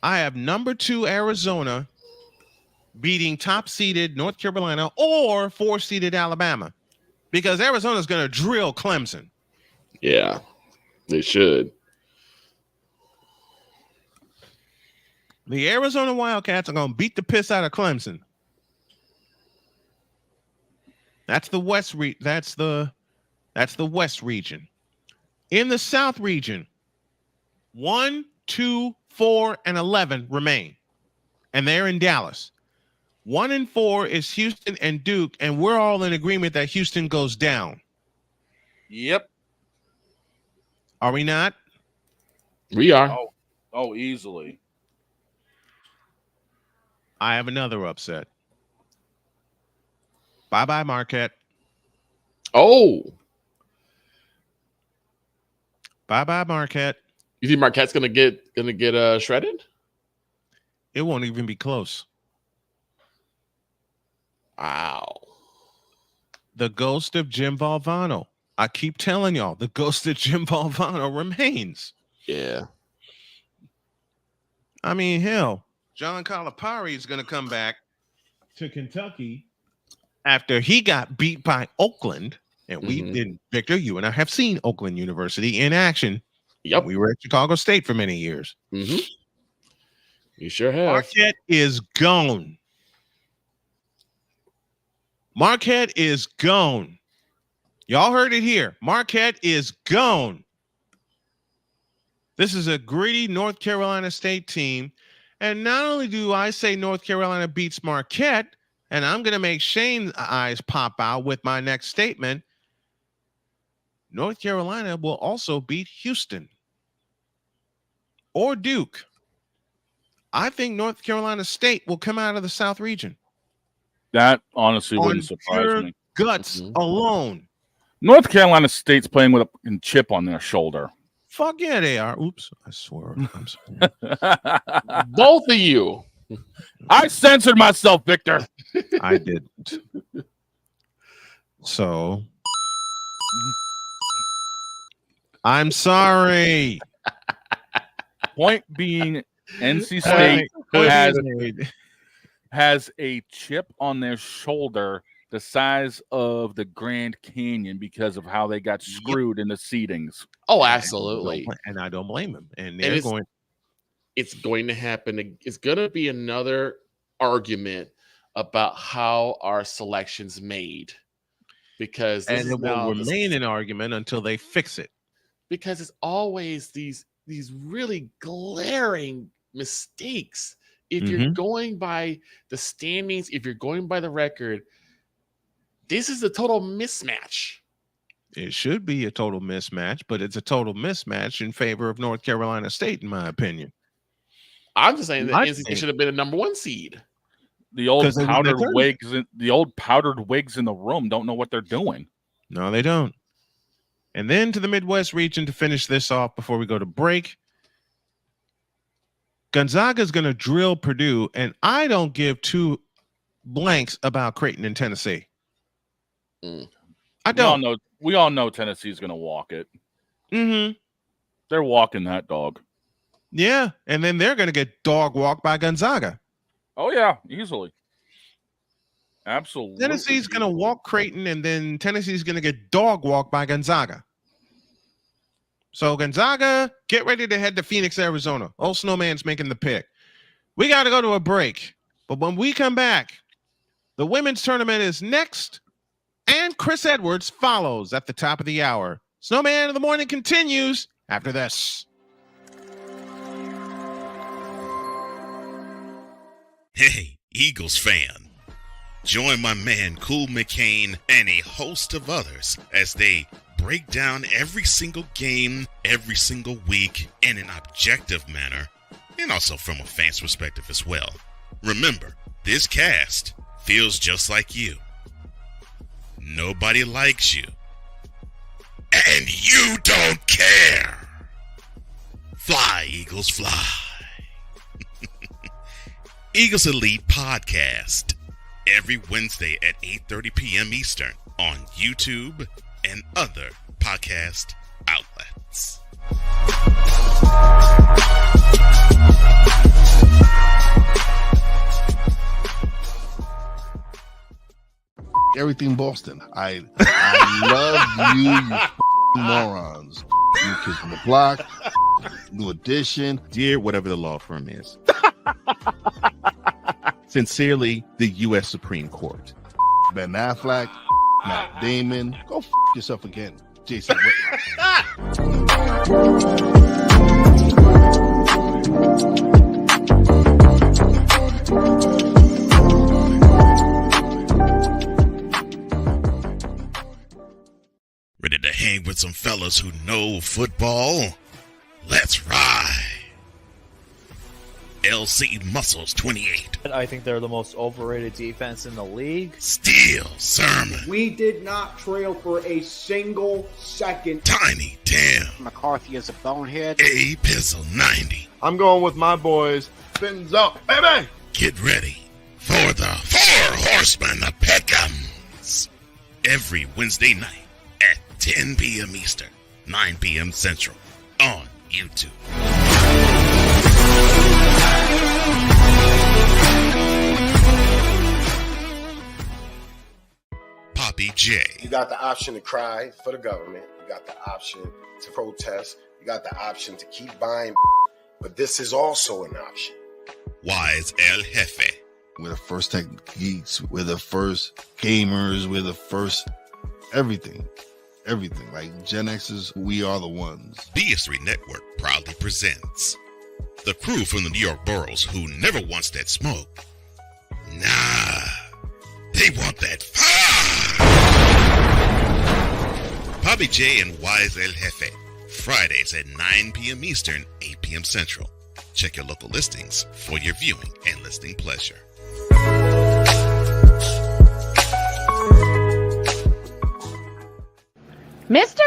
I have number 2 Arizona beating top-seeded North Carolina or 4-seeded Alabama because Arizona's going to drill Clemson. Yeah, they should. The Arizona Wildcats are going to beat the piss out of Clemson. That's the West. That's the West region. In the South region, 1, 2, 4, and 11 remain, and they're in Dallas. 1-4 is Houston and Duke, and we're all in agreement that Houston goes down. Yep. Are we not? We are. Oh, easily. I have another upset. Bye-bye, Marquette. Oh. Bye-bye, Marquette. You think Marquette's gonna get shredded? It won't even be close. Wow. The ghost of Jim Valvano. I keep telling y'all, the ghost of Jim Valvano remains. Yeah. I mean, hell, John Calipari is going to come back to Kentucky after he got beat by Oakland. And we did, Victor, you and I have seen Oakland University in action. Yep. We were at Chicago State for many years. You sure have. Marquette is gone. Marquette is gone. Y'all heard it here. Marquette is gone. This is a gritty North Carolina State team. And not only do I say North Carolina beats Marquette, and I'm going to make Shane's eyes pop out with my next statement, North Carolina will also beat Houston or Duke. I think North Carolina State will come out of the South region. That honestly wouldn't surprise me. guts alone. North Carolina State's playing with a chip on their shoulder. Fuck yeah, they are. Oops, I swear. I'm sorry. Both of you. I censored myself, Victor. I didn't. So, I'm sorry. Point being, NC State has a chip on their shoulder the size of the Grand Canyon because of how they got screwed in the seedings. Oh, absolutely. And I don't blame them. And it's going to happen. It's going to be another argument about how our selection's made. Because it will remain an argument until they fix it. Because it's always these really glaring mistakes. If you're going by the standings, if you're going by the record, this is a total mismatch. It should be a total mismatch, but it's a total mismatch in favor of North Carolina State, in my opinion. I'm just saying that NC State should have been a number 1 seed. The old powdered wigs in the room don't know what they're doing. No, they don't. And then to the Midwest region to finish this off before we go to break. Gonzaga's going to drill Purdue, and I don't give two blanks about Creighton and Tennessee. I don't. We all know Tennessee's going to walk it. They're walking that dog. Yeah, and then they're going to get dog walked by Gonzaga. Oh, yeah, easily. Absolutely. Tennessee's going to walk Creighton, and then Tennessee's going to get dog walked by Gonzaga. So Gonzaga, get ready to head to Phoenix, Arizona. Old Snowman's making the pick. We got to go to a break. But when we come back, the women's tournament is next, and Chris Edwards follows at the top of the hour. Snowman in the Morning continues after this. Hey, Eagles fan. Join my man Cool McCain and a host of others as they break down every single game, every single week in an objective manner, and also from a fan's perspective as well. Remember, this cast feels just like you. Nobody likes you. And you don't care. Fly, Eagles, fly. Eagles Elite Podcast. Every Wednesday at 8:30 p.m. Eastern on YouTube and other podcast outlets. Everything Boston. I love you morons. You kids from the block. New Edition. Dear whatever the law firm is. Sincerely, the U.S. Supreme Court. Ben Affleck, Matt Damon. Go yourself again, Jason Whitlock. Ready to hang with some fellas who know football? Let's ride. LC Muscles 28. I think they're the most overrated defense in the league. Steel Sermon. We did not trail for a single second. Tiny Tim. McCarthy is a bonehead. A Pizzle 90. I'm going with my boys. Fins up, baby. Get ready for the Four Horsemen of Peckham's. Every Wednesday night at 10 p.m. Eastern, 9 p.m. Central on YouTube. Poppy J. You got the option to cry for the government. You got the option to protest. You got the option to keep buying. But this is also an option. Wise El Jefe. We're the first tech geeks. We're the first gamers. We're the first everything. Everything. Like Gen X's, we are the ones. BS3 Network proudly presents the crew from the New York boroughs who never wants that smoke. Nah, they want that fire. Poppy J and Wise El Jefe. Fridays at 9 p.m. Eastern, 8 p.m. Central. Check your local listings for your viewing and listening pleasure. Mister,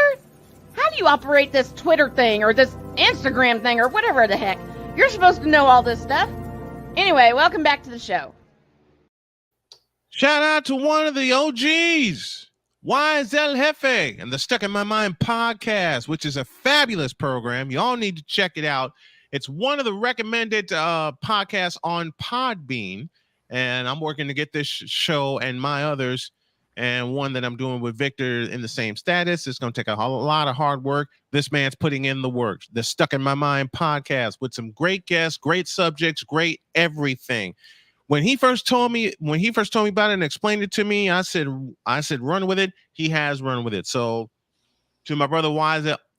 how do you operate this Twitter thing or this Instagram thing or whatever the heck? You're supposed to know all this stuff. Anyway, welcome back to the show. Shout out to one of the OGs, Wise El Jefe, and the Stuck in My Mind podcast, which is a fabulous program. You all need to check it out. It's one of the recommended podcasts on Podbean, and I'm working to get this show and my others, and one that I'm doing with Victor in the same status. It's going to take a lot of hard work. This man's putting in the work. The Stuck in My Mind podcast with some great guests, great subjects, great everything. When he first told me about it and explained it to me, I said, run with it. He has run with it. So to my brother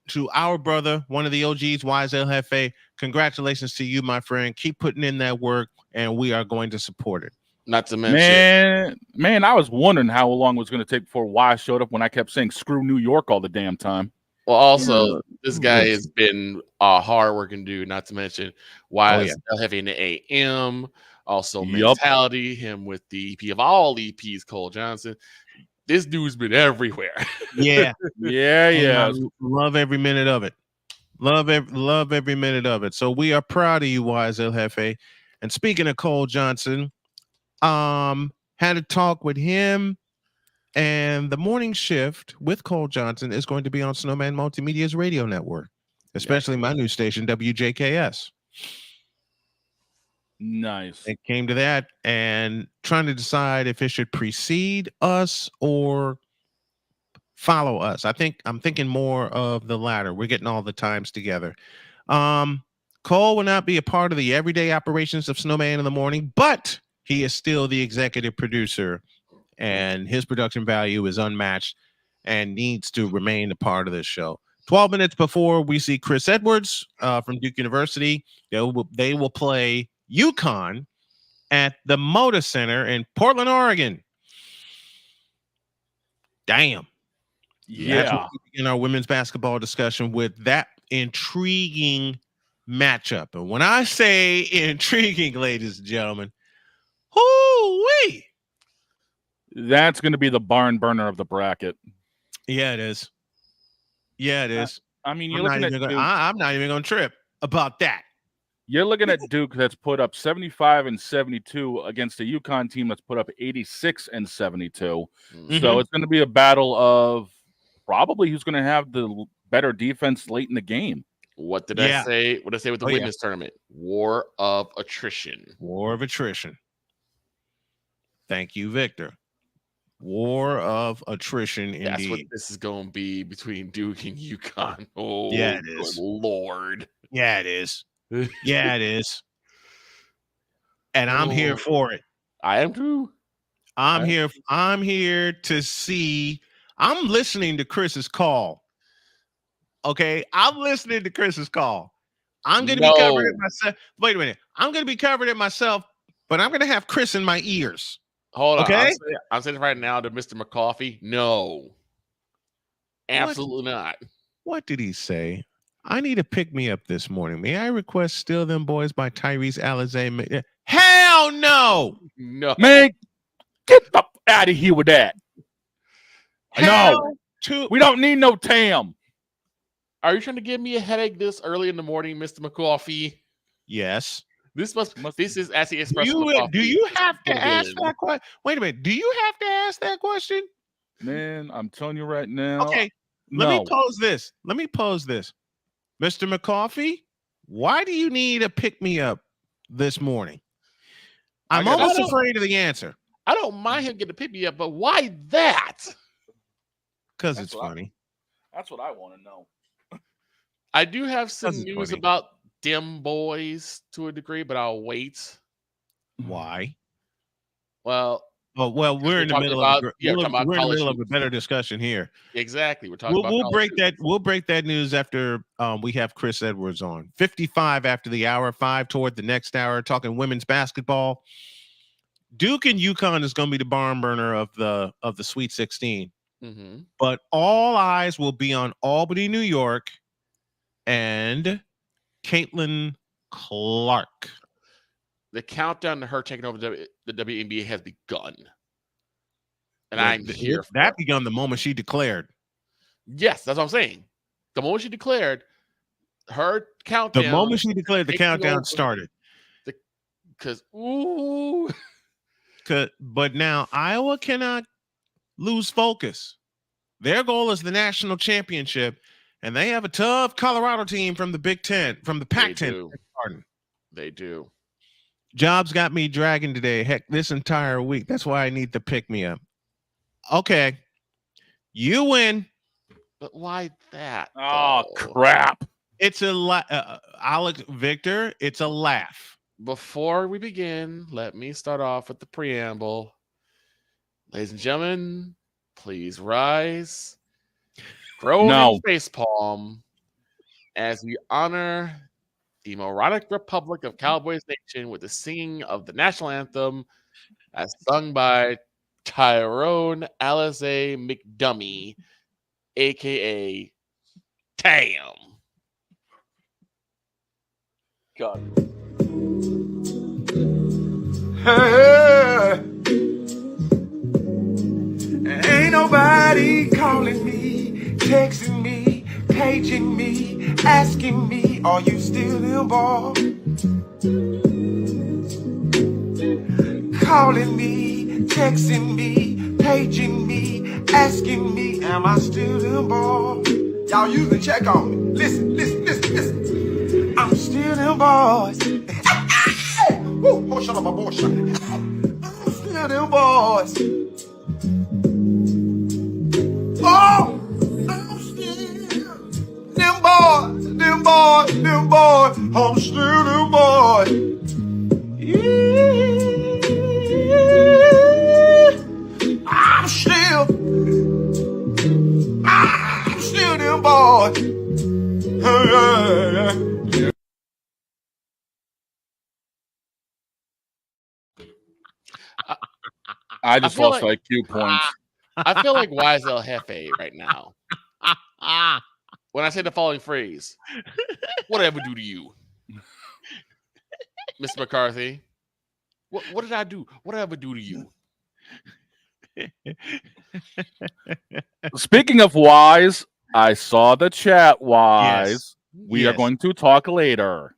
to our brother, one of the OGs, Wise El Jefe, congratulations to you, my friend. Keep putting in that work, and we are going to support it. Not to mention, man, I was wondering how long it was going to take before Wise showed up when I kept saying screw New York all the damn time. Well, also, this guy has been a hard-working dude, not to mention Wise El Jefe in the AM. Also, mentality, him with the EP of all EPs, Cole Johnson. This dude's been everywhere. Yeah. Yeah. Love every minute of it. Love every minute of it. So we are proud of you, Wise El Jefe. And speaking of Cole Johnson, had a talk with him, and the morning shift with Cole Johnson is going to be on Snowman Multimedia's radio network, especially my new station, WJKS. Nice. It came to that and trying to decide if it should precede us or follow us. I'm thinking more of the latter. We're getting all the times together. Cole will not be a part of the everyday operations of Snowman in the Morning, but he is still the executive producer, and his production value is unmatched and needs to remain a part of this show. 12 minutes before we see Chris Edwards from Duke University, they will play UConn at the Moda Center in Portland, Oregon. Damn. Yeah. In our women's basketball discussion with that intriguing matchup. And when I say intriguing, ladies and gentlemen, hoo-wee. That's going to be the barn burner of the bracket. Yeah, it is. Yeah, it is. I mean, I'm not even going to trip about that. You're looking at Duke that's put up 75 and 72 against a UConn team that's put up 86 and 72. Mm-hmm. So it's going to be a battle of probably who's going to have the better defense late in the game. What did I say? What did I say with the women's tournament? War of attrition. War of attrition. Thank you, Victor. War of attrition, indeed. That's what this is going to be between Duke and UConn. Oh, yeah, it is. Lord. Yeah, it is. Yeah, it is. And I'm here for it. I am too. I'm here to see. I'm listening to Chris's call. Okay, I'm listening to Chris's call. I'm going to be covering it myself. Wait a minute. I'm going to be covering it myself, but I'm going to have Chris in my ears. Hold on. Okay? I'm saying right now to Mr. McCoffey. No. Absolutely not. What did he say? I need to pick me up this morning. May I request Still Them Boys by Tyrese Alizé? Hell no. No. Man, get out of here with that. No. We don't need no Tam. Are you trying to give me a headache this early in the morning, Mr. McCoffey? Yes. This is actually Do you have to ask that question? Wait a minute. Do you have to ask that question? Man, I'm telling you right now. Okay. Let me pose this. Mr. McCoffey, why do you need a pick-me-up this morning? I'm almost afraid of the answer. I don't mind him getting a pick-me-up, but why that? Because it's funny. That's what I want to know. I do have some news about them boys to a degree, but I'll wait. Why? Well, we're in the middle of a better discussion here. Exactly. We're talking about we'll break that news after we have Chris Edwards on. 55 after the hour, 5 toward the next hour, talking women's basketball. Duke and UConn is going to be the barn burner of the Sweet 16. Mm-hmm. But all eyes will be on Albany, New York, and Caitlin Clark. The countdown to her taking over the WNBA has begun. And I'm here for that begun the moment she declared. Yes, that's what I'm saying. The moment she declared her countdown. The moment she declared the countdown started. But now Iowa cannot lose focus. Their goal is the national championship, and they have a tough Colorado team from the Big Ten, from the Pac-10. They do. Jobs got me dragging today. Heck, this entire week. That's why I need to pick me up. Okay. You win. But why that? Oh, crap. It's a Alex Victor. It's a laugh. Before we begin, let me start off with the preamble. Ladies and gentlemen, please rise. Grow face palm as we honor the moronic Republic of Cowboys Nation with the singing of the national anthem as sung by Tyrone Alize McDummy, a.k.a. Tam. God. Hey, ain't nobody calling me, texting me, paging me, asking me, are you still involved? Calling me, texting me, paging me, asking me, am I still involved? Y'all usually check on me. Listen. I'm still involved. Woo, oh, shut up, my boy. I'm still involved. Oh, I'm still them boys. I'm still them boys. I'm still them boys. I just lost like IQ points. I feel like YSL Hefe right now. When I say the following phrase, what did I ever do to you? Mr. McCarthy? What did I do? What did I ever do to you? Speaking of Wise, I saw the chat, Wise. Yes. We are going to talk later.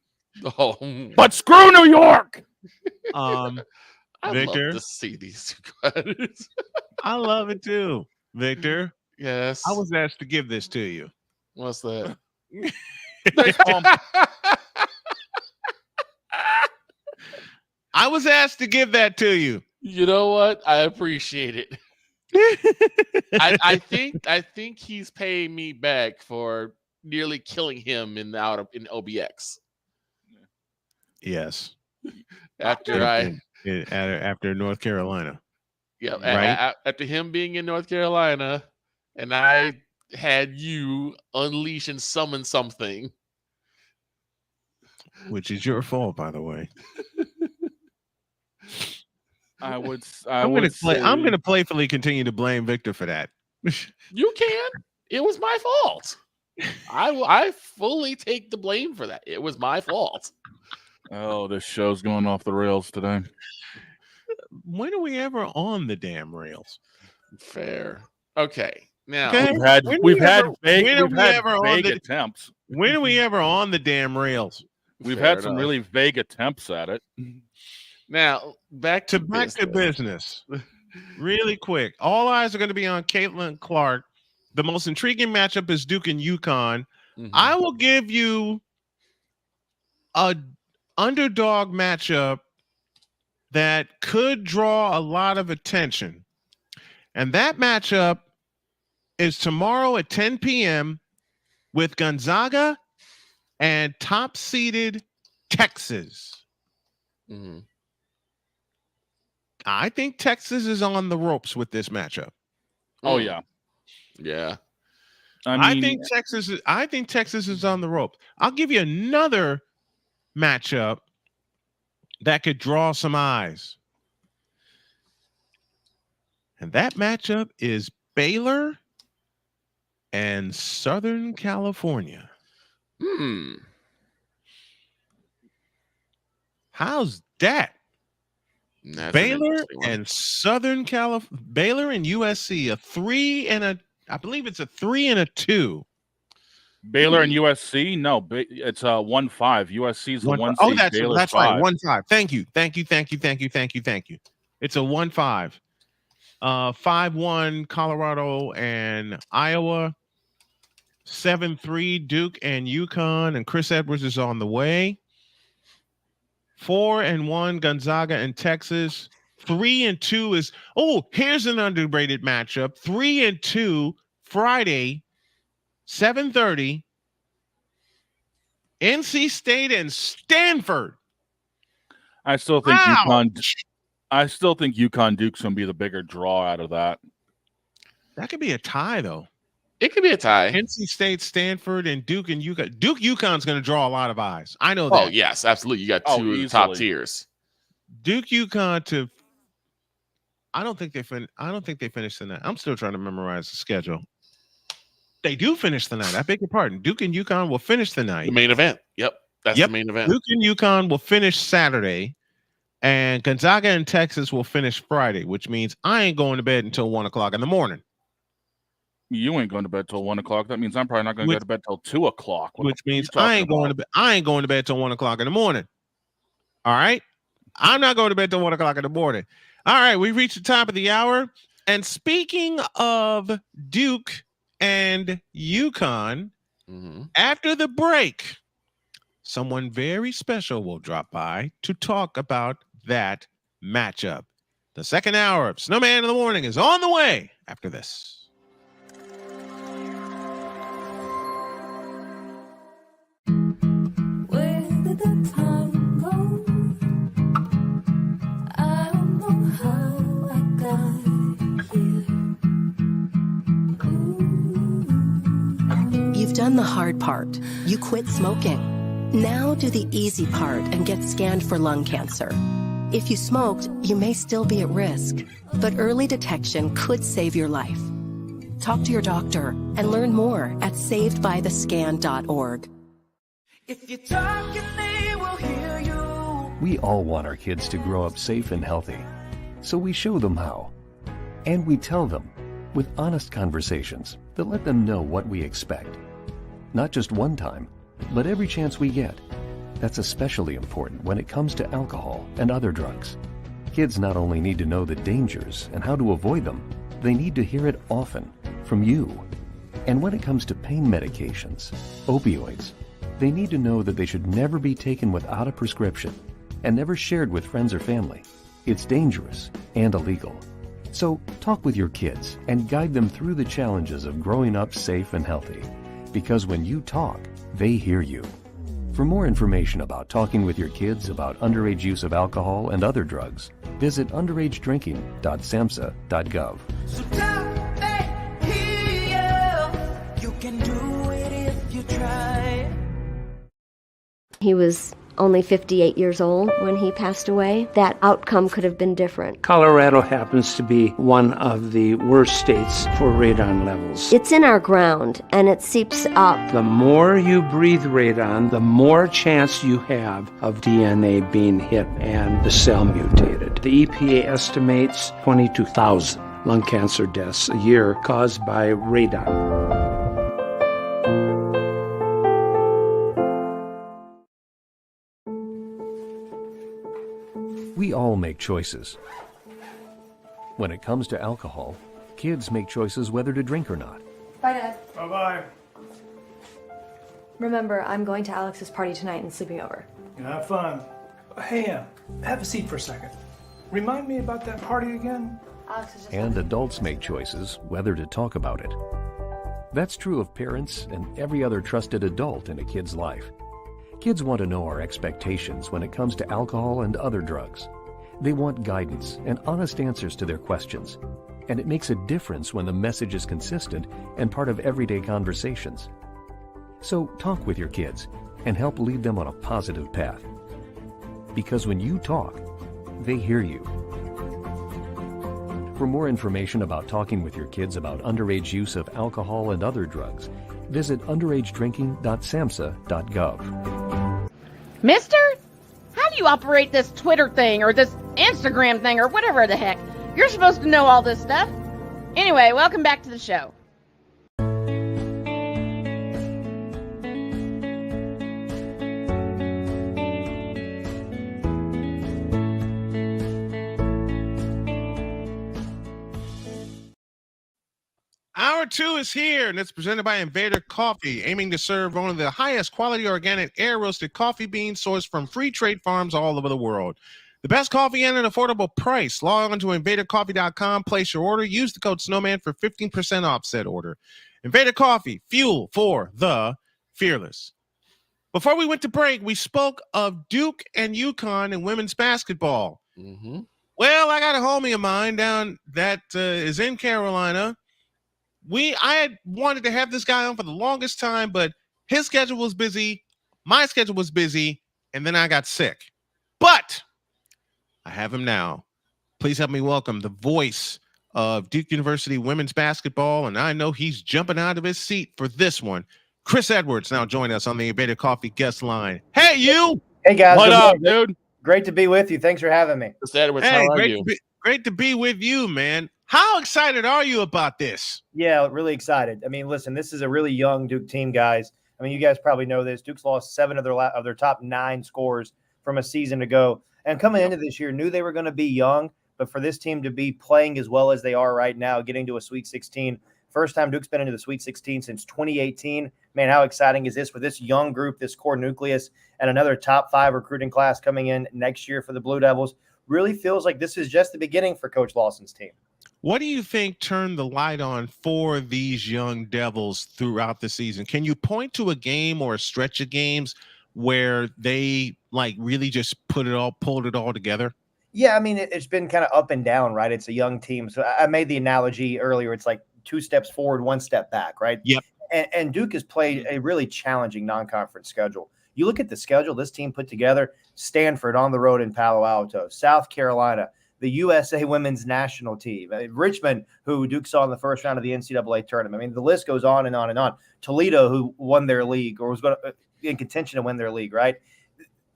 Oh, but screw New York! I Victor, love to see these guys. I love it too, Victor. Yes, I was asked to give this to you. What's that? I was asked to give that to you. You know what? I appreciate it. I think he's paying me back for nearly killing him in OBX. Yes. After North Carolina. Yeah, right? After him being in North Carolina, and I had you unleash and summon something. Which is your fault, by the way. I'm going to playfully continue to blame Victor for that. You can. It was my fault. I fully take the blame for that. It was my fault. Oh, this show's going off the rails today. When are we ever on the damn rails? Fair. Okay. Now we've had vague attempts. When are we ever on the damn rails? We've had some really vague attempts at it. Now back to business. Really quick. All eyes are going to be on Caitlin Clark. The most intriguing matchup is Duke and UConn. Mm-hmm. I will give you a underdog matchup that could draw a lot of attention. And that matchup is tomorrow at 10 p.m. with Gonzaga and top-seeded Texas. Mm-hmm. I think Texas is on the ropes with this matchup. Oh, yeah. Yeah. I think Texas is on the ropes. I'll give you another matchup that could draw some eyes. And that matchup is Baylor and Southern California. How's that? Baylor and Southern California, Baylor and USC, a 3 and I believe it's a 3 and a 2. Baylor and USC? No, it's a 1-5. USC's the 1 seed. Oh, that's Baylor's right. 5. 1-5. Thank you. It's a 1-5. 5-1 Colorado and Iowa. 7-3 Duke and UConn, and Chris Edwards is on the way. 4-1 Gonzaga and Texas. 3-2 is here's an underrated matchup. 3-2 Friday, 7:30. NC State and Stanford. I still think UConn Duke's gonna be the bigger draw out of that. That could be a tie, though. It could be a tie. NC State, Stanford, and Duke and UConn. Duke UConn's going to draw a lot of eyes. I know that. Oh yes, absolutely. You got two of the top tiers. Duke UConn to. I don't think they finished the night. I'm still trying to memorize the schedule. They do finish the night. I beg your pardon. Duke and UConn will finish the night. The main event. Yep, that's the main event. Duke and UConn will finish Saturday, and Gonzaga and Texas will finish Friday, which means I ain't going to bed until 1:00 in the morning. You ain't going to bed till 1:00. That means I'm probably not going to go to bed till 2:00. Which means I ain't going to bed. I ain't going to bed till 1:00 in the morning. All right, I'm not going to bed till 1:00 in the morning. All right, we reached the top of the hour, and speaking of Duke and UConn, after the break, someone very special will drop by to talk about that matchup. The second hour of Snowman in the Morning is on the way after this. You've done the hard part. You quit smoking. Now do the easy part and get scanned for lung cancer. If you smoked, you may still be at risk, but early detection could save your life. Talk to your doctor and learn more at savedbythescan.org. If you talk and they will hear you. We all want our kids to grow up safe and healthy, so we show them how. And we tell them with honest conversations that let them know what we expect. Not just one time, but every chance we get. That's especially important when it comes to alcohol and other drugs. Kids not only need to know the dangers and how to avoid them, they need to hear it often from you. And when it comes to pain medications, opioids, they need to know that they should never be taken without a prescription and never shared with friends or family. It's dangerous and illegal. So talk with your kids and guide them through the challenges of growing up safe and healthy. Because when you talk, they hear you. For more information about talking with your kids about underage use of alcohol and other drugs, visit underagedrinking.samhsa.gov. So talk, they hear you. You can do it if you try. He was only 58 years old when he passed away. That outcome could have been different. Colorado happens to be one of the worst states for radon levels. It's in our ground, and it seeps up. The more you breathe radon, the more chance you have of DNA being hit and the cell mutated. The EPA estimates 22,000 lung cancer deaths a year caused by radon. We all make choices. When it comes to alcohol, kids make choices whether to drink or not. Bye, Dad. Bye-bye. Remember, I'm going to Alex's party tonight and sleeping over. Have fun. Hey, have a seat for a second. Remind me about that party again? Alex is just... And adults make choices whether to talk about it. That's true of parents and every other trusted adult in a kid's life. Kids want to know our expectations when it comes to alcohol and other drugs. They want guidance and honest answers to their questions. And it makes a difference when the message is consistent and part of everyday conversations. So talk with your kids and help lead them on a positive path. Because when you talk, they hear you. For more information about talking with your kids about underage use of alcohol and other drugs, visit underagedrinking.samhsa.gov. Mister, how do you operate this Twitter thing or this Instagram thing or whatever the heck? You're supposed to know all this stuff. Anyway, welcome back to the show. 2 is here, and it's presented by Invader Coffee, aiming to serve one of the highest quality organic air-roasted coffee beans sourced from free trade farms all over the world. The best coffee at an affordable price. Log on to invadercoffee.com, place your order, use the code Snowman for 15% off said order. Invader Coffee, fuel for the fearless. Before we went to break, we spoke of Duke and UConn in women's basketball. Mm-hmm. Well, I got a homie of mine down that is in Carolina. I had wanted to have this guy on for the longest time, but his schedule was busy, my schedule was busy, and then I got sick. But I have him now. Please help me welcome the voice of Duke University women's basketball, and I know he's jumping out of his seat for this one. Chris Edwards now join us on the Invader Coffee guest line. Hey, you! Hey, guys. What up, dude? Great to be with you. Thanks for having me. Chris Edwards, Hey, how are you? great to be with you, man. How excited are you about this? Yeah, really excited. I mean, listen, this is a really young Duke team, guys. I mean, you guys probably know this. Duke's lost 7 of their top 9 scores from a season ago. And coming into this year, knew they were going to be young, but for this team to be playing as well as they are right now, getting to a Sweet 16, first time Duke's been into the Sweet 16 since 2018. Man, how exciting is this for this young group, this core nucleus, and another top 5 recruiting class coming in next year for the Blue Devils? Really feels like this is just the beginning for Coach Lawson's team. What do you think turned the light on for these young Devils throughout the season? Can you point to a game or a stretch of games where they like really just pulled it all together? Yeah, I mean, it's been kind of up and down, right? It's a young team. So I made the analogy earlier. It's like 2 steps forward, 1 step back, right? Yep. And Duke has played a really challenging non-conference schedule. You look at the schedule this team put together: Stanford on the road in Palo Alto, South Carolina, the USA women's national team, Richmond, who Duke saw in the first round of the NCAA tournament. I mean, the list goes on and on and on. Toledo, who won their league or was going to in contention to win their league, right?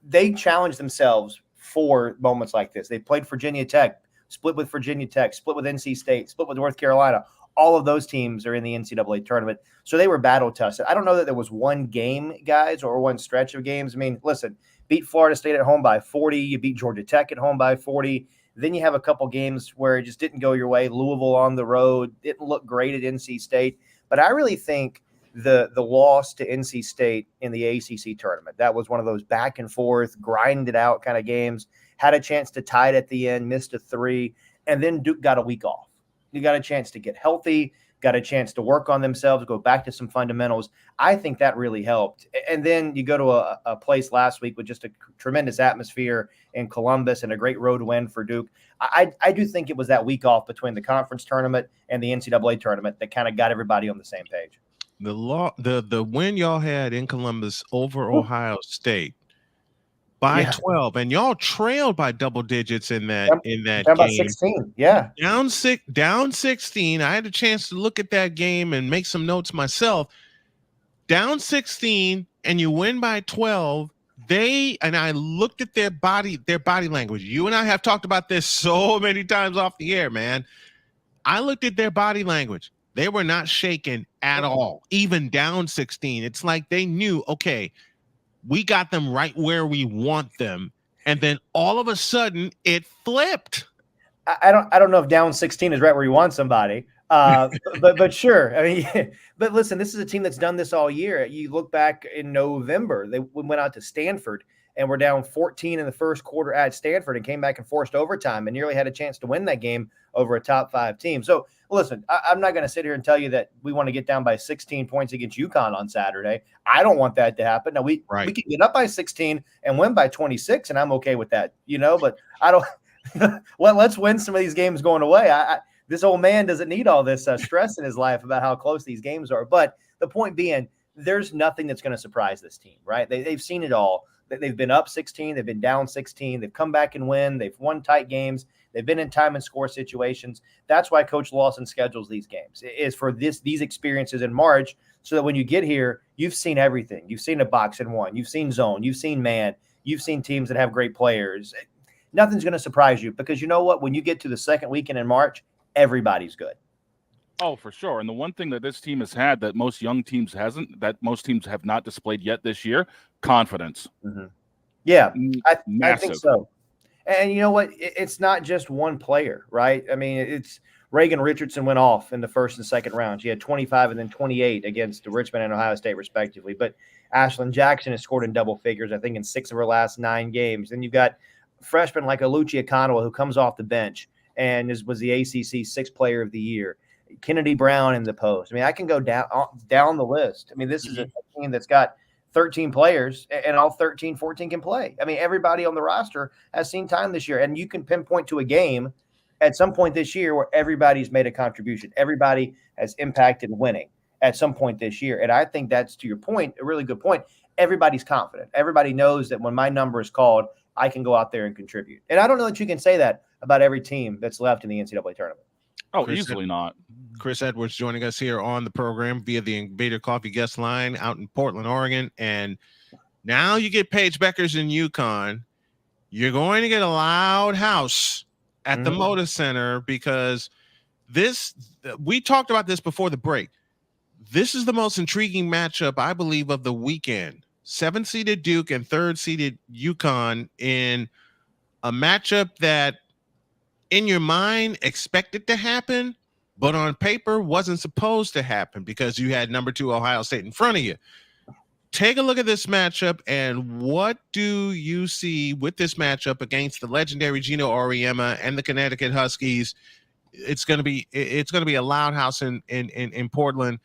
They challenged themselves for moments like this. They played Virginia Tech, split with Virginia Tech, split with NC State, split with North Carolina. All of those teams are in the NCAA tournament. So they were battle tested. I don't know that there was one game, guys, or one stretch of games. I mean, listen, beat Florida State at home by 40. You beat Georgia Tech at home by 40. Then you have a couple games where it just didn't go your way. Louisville on the road didn't look great at NC State. But I really think the loss to NC State in the ACC tournament, that was one of those back and forth, grinded out kind of games. Had a chance to tie it at the end, missed a 3, and then Duke got a week off. You got a chance to get healthy, got a chance to work on themselves, go back to some fundamentals. I think that really helped. And then you go to a place last week with just a tremendous atmosphere in Columbus and a great road win for Duke. I do think it was that week off between the conference tournament and the NCAA tournament that kind of got everybody on the same page. The win y'all had in Columbus over Ohio State by 12, and y'all trailed by double digits in that game. About 16, yeah. Down 16. I had a chance to look at that game and make some notes myself. Down 16, and you win by 12. I looked at their body language. You and I have talked about this so many times off the air, man. I looked at their body language. They were not shaken at all, even down 16. It's like they knew, okay, we got them right where we want them. And then all of a sudden it flipped. I don't know if down 16 is right where you want somebody. But sure. I mean, but listen, this is a team that's done this all year. You look back in November, they went out to Stanford and were down 14 in the first quarter at Stanford and came back and forced overtime and nearly had a chance to win that game over a top 5 team. So listen, I'm not going to sit here and tell you that we want to get down by 16 points against UConn on Saturday. I don't want that to happen. Now we can get up by 16 and win by 26, and I'm okay with that, but I don't let's win some of these games going away. This old man doesn't need all this stress in his life about how close these games are. But the point being, there's nothing that's going to surprise this team, right? They've seen it all. They've been up 16. They've been down 16. They've come back and win. They've won tight games. They've been in time and score situations. That's why Coach Lawson schedules these games, is for these experiences in March, so that when you get here, you've seen everything. You've seen a box and one. You've seen zone. You've seen man. You've seen teams that have great players. Nothing's going to surprise you, because you know what? When you get to the second weekend in March, everybody's good. Oh, for sure. And the one thing that this team has had that most young teams hasn't, that most teams have not displayed yet this year, confidence. Mm-hmm. Yeah, I think so. And you know what? It's not just one player, right? I mean, it's Reagan Richardson went off in the first and second round. She had 25 and then 28 against Richmond and Ohio State, respectively. But Ashlyn Jackson has scored in double figures, I think, in 6 of her last 9 games. Then you've got freshmen like Alucia Conwell, who comes off the bench and was the ACC 6th Player of the Year. Kennedy Brown in the post. I mean, I can go down the list. I mean, this is a team that's got 13 players, and all 13, 14 can play. I mean, everybody on the roster has seen time this year, and you can pinpoint to a game at some point this year where everybody's made a contribution. Everybody has impacted winning at some point this year. And I think that's, to your point, a really good point. Everybody's confident. Everybody knows that when my number is called, I can go out there and contribute. And I don't know that you can say that about every team that's left in the NCAA tournament. Oh, easily not. Chris Edwards joining us here on the program via the Invader Coffee guest line out in Portland, Oregon. And now you get Paige Beckers in UConn. You're going to get a loud house at the Moda Center because we talked about this before the break. This is the most intriguing matchup, I believe, of the weekend. 7th-seeded Duke and 3rd-seeded UConn in a matchup that in your mind expected to happen, but on paper wasn't supposed to happen because you had number 2 Ohio State in front of you. Take a look at this matchup, and what do you see with this matchup against the legendary Gino Auriemma and the Connecticut Huskies? It's going to be a loud house in Portland.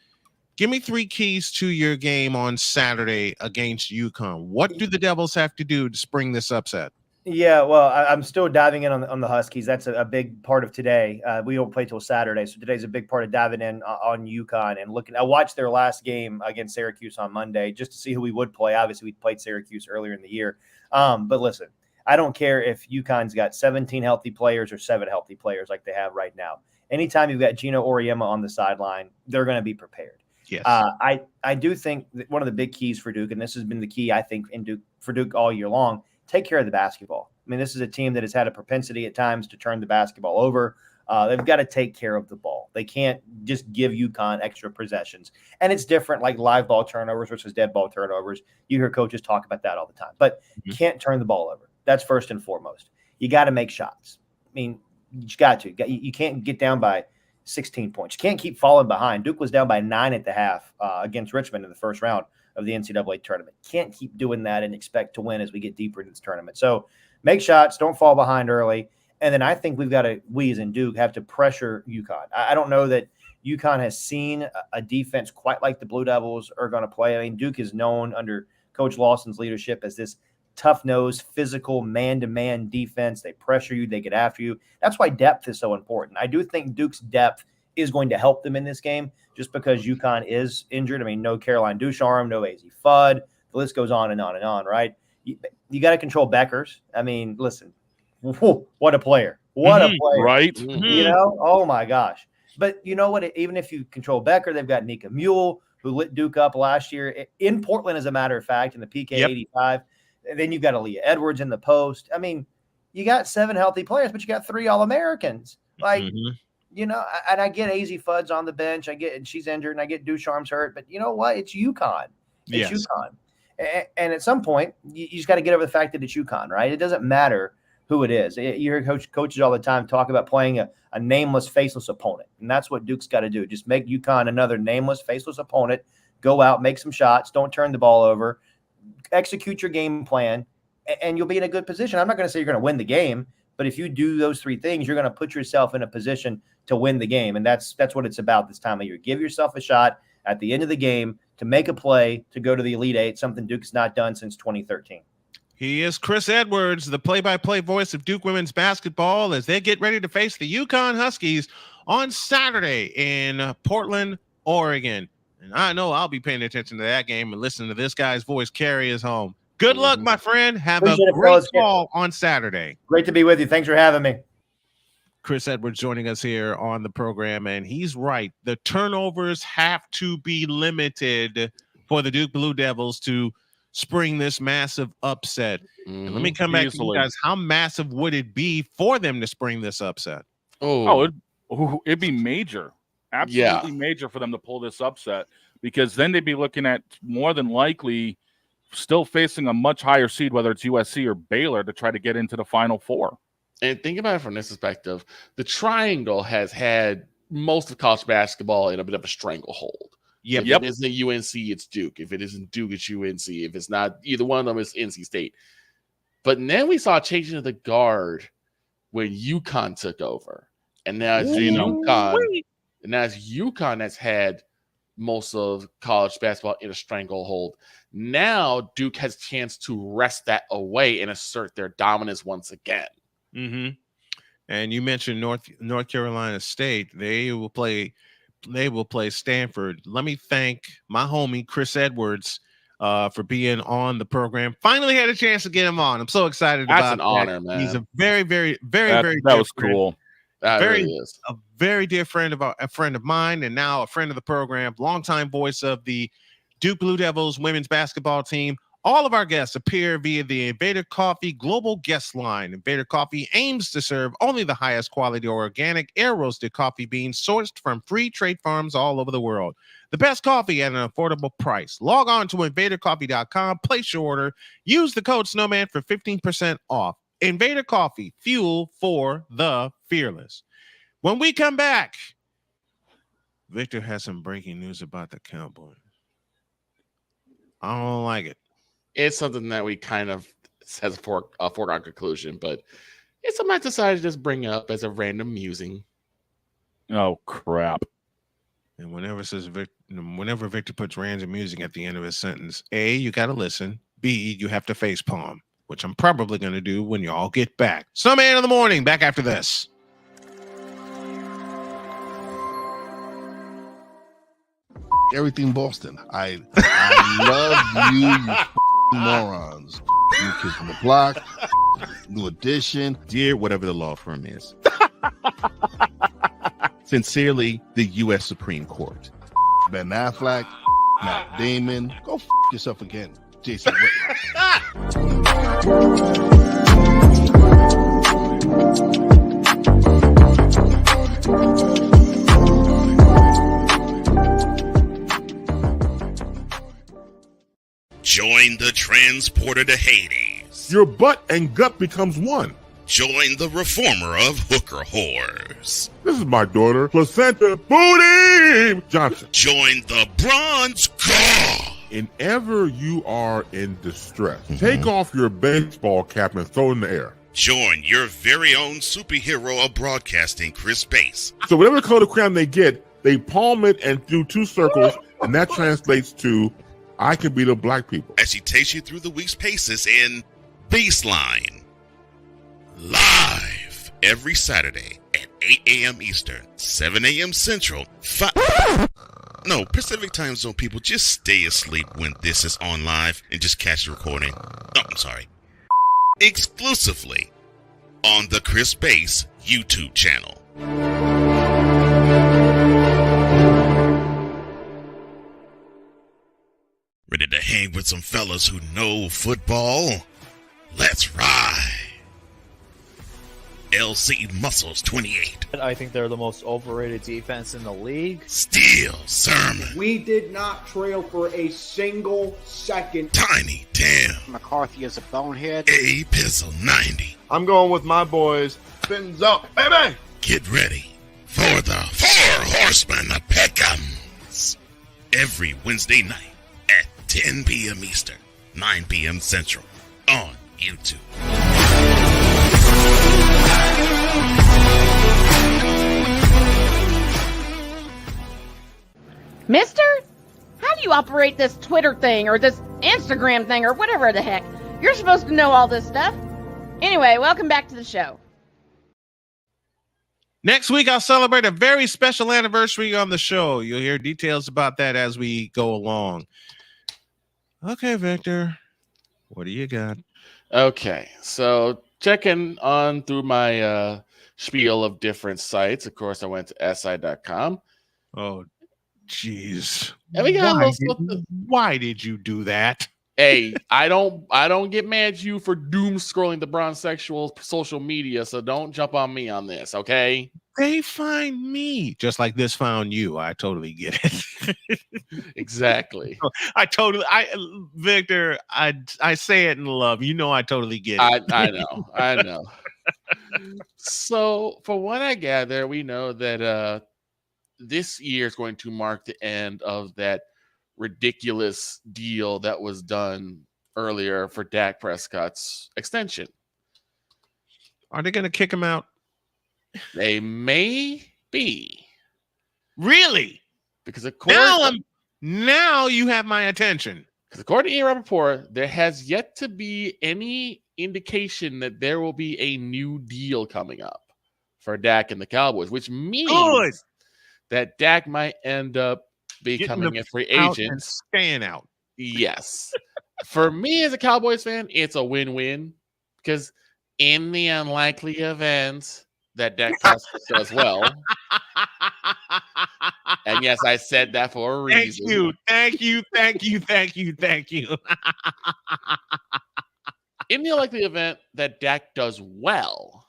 Give me 3 keys to your game on Saturday against UConn. What do the Devils have to do to spring this upset? Yeah, well, I'm still diving in on the Huskies. That's a big part of today. We don't play till Saturday, so today's a big part of diving in on UConn and looking. I watched their last game against Syracuse on Monday just to see who we would play. Obviously, we played Syracuse earlier in the year. But listen, I don't care if UConn's got 17 healthy players or 7 healthy players like they have right now. Anytime you've got Gino Auriemma on the sideline, they're going to be prepared. Yes. I do think that one of the big keys for Duke, and this has been the key, I think, for Duke all year long, take care of the basketball. I mean, this is a team that has had a propensity at times to turn the basketball over. They've got to take care of the ball. They can't just give UConn extra possessions. And it's different, like live ball turnovers versus dead ball turnovers. You hear coaches talk about that all the time. But you can't turn the ball over. That's first and foremost. You got to make shots. I mean, you got to. You can't get down by 16 points. You can't keep falling behind. Duke was down by 9 at the half against Richmond in the first round of the NCAA tournament. Can't keep doing that and expect to win as we get deeper into this tournament. So make shots, don't fall behind early. And then I think we as in Duke have to pressure UConn. I don't know that UConn has seen a defense quite like the Blue Devils are going to play. I mean, Duke is known under Coach Lawson's leadership as this tough-nosed, physical, man-to-man defense. They pressure you, they get after you. That's why depth is so important. I do think Duke's depth is going to help them in this game just because UConn is injured. I mean, no Caroline Ducharme, no AZ Fudd. The list goes on and on and on, right? You got to control Beckers. I mean, listen, what a player. What a player. Right? You know, oh my gosh. But you know what? Even if you control Becker, they've got Nika Mule, who lit Duke up last year in Portland, as a matter of fact, in the PK 85. And then you've got Aaliyah Edwards in the post. I mean, you got 7 healthy players, but you got 3 All-Americans. Like, you know, and I get AZ Fudd's on the bench. And she's injured, and I get Ducharme's hurt. But you know what? It's UConn. It's UConn. And at some point, you just got to get over the fact that it's UConn, right? It doesn't matter who it is. You hear coaches all the time talk about playing a nameless, faceless opponent. And that's what Duke's got to do. Just make UConn another nameless, faceless opponent. Go out, make some shots. Don't turn the ball over. Execute your game plan, and you'll be in a good position. I'm not going to say you're going to win the game, but if you do those 3 things, you're going to put yourself in a position to win the game. And that's what it's about this time of year. Give yourself a shot at the end of the game to make a play to go to the Elite Eight, something Duke's not done since 2013. He is Chris Edwards, the play-by-play voice of Duke women's basketball as they get ready to face the UConn Huskies on Saturday in Portland, Oregon. And I know I'll be paying attention to that game and listening to this guy's voice carry us home. Good luck, my friend. Have a great call on Saturday. Great to be with you. Thanks for having me. Chris Edwards joining us here on the program, and he's right. The turnovers have to be limited for the Duke Blue Devils to spring this massive upset. And let me come back to you guys. How massive would it be for them to spring this upset? It'd be major. Absolutely major for them to pull this upset, because then they'd be looking at more than likely still facing a much higher seed, whether it's USC or Baylor, to try to get into the Final Four. And think about it from this perspective. The triangle has had most of college basketball in a bit of a stranglehold. Yep. If it isn't UNC, it's Duke. If it isn't Duke, it's UNC. If it's not either one of them, it's NC State. But then we saw a change of the guard when UConn took over. And now it's UConn. And now it's UConn that's had most of college basketball in a stranglehold. Now Duke has a chance to wrest that away and assert their dominance once again. Mm-hmm. And you mentioned North Carolina State. They will play Stanford. Let me thank my homie Chris Edwards for being on the program. Finally had a chance to get him on. I'm so excited about That's an honor, that. man. He's a very That was cool. That very really is. A very dear friend of a friend of mine, and now a friend of the program, longtime voice of the Duke Blue Devils women's basketball team. All of our guests appear via the Invader Coffee Global Guest Line. Invader Coffee aims to serve only the highest quality organic air-roasted coffee beans sourced from free trade farms all over the world. The best coffee at an affordable price. Log on to invadercoffee.com, place your order, use the code Snowman for 15% off. Invader Coffee, fuel for the fearless. When we come back, Victor has some breaking news about the Cowboys. I don't like it. It's something that we kind of has a foregone conclusion, but it's something I decided to just bring up as a random musing. Oh, crap. And whenever Victor puts random music at the end of his sentence, A, you got to listen. B, you have to face palm, which I'm probably going to do when you all get back. Snowman in the morning, back after this. Everything Boston. I love you morons. New Kids on the Block, New Edition. Dear whatever the law firm is. Sincerely, the U.S. Supreme Court. Ben Affleck, Matt Damon. Go yourself again, Jason Whitlock. Join the transporter to Hades. Your butt and gut becomes one. Join the reformer of hooker whores. This is my daughter, Placenta Booty Johnson. Join the bronze god. And ever you are in distress, take off your baseball cap and throw it in the air. Join your very own superhero of broadcasting, Chris Bass. So whatever color crown they get, they palm it and do two circles, and that translates to I can beat up black people. As she takes you through the week's paces in Baseline. Live every Saturday at 8 a.m. Eastern, 7 a.m. Central, Pacific Time Zone people, just stay asleep when this is on live and just catch the recording. Oh, I'm sorry. Exclusively on the Chris Bass YouTube channel. Ready to hang with some fellas who know football? Let's ride. LC Muscles 28. I think they're the most overrated defense in the league. Steel Sermon. We did not trail for a single second. Tiny Tim. McCarthy is a bonehead. A Pizzle 90. I'm going with my boys. Fins up, baby. Get ready for the Four Horsemen of Pick'ems. Every Wednesday night at 10 p.m. Eastern, 9 p.m. Central on YouTube. Mister, how do you operate this Twitter thing or this Instagram thing or whatever the heck? You're supposed to know all this stuff. Anyway, welcome back to the show. Next week, I'll celebrate a very special anniversary on the show. You'll hear details about that as we go along. Okay, Victor, what do you got? Okay, so checking on through my spiel of different sites. Of course, I went to SI.com. Oh, jeez. And we got why did you do that? Hey, I don't get mad at you for doom scrolling the bronzesexual social media, so don't jump on me on this, okay? They find me just like this found you. I totally get it. Exactly. Victor, I say it in love. You know, I totally get it. I know. So, for what I gather, we know that this year is going to mark the end of that ridiculous deal that was done earlier for Dak Prescott's extension. Are they going to kick him out? They may be. Really? Because now you have my attention. Because according to Ian Rappaport, there has yet to be any indication that there will be a new deal coming up for Dak and the Cowboys, which means that Dak might end up becoming a free agent and staying out. Yes. For me as a Cowboys fan, it's a win-win because in the unlikely event that Dak Prescott does well, and yes, I said that for a reason. Thank you. In the unlikely event that Dak does well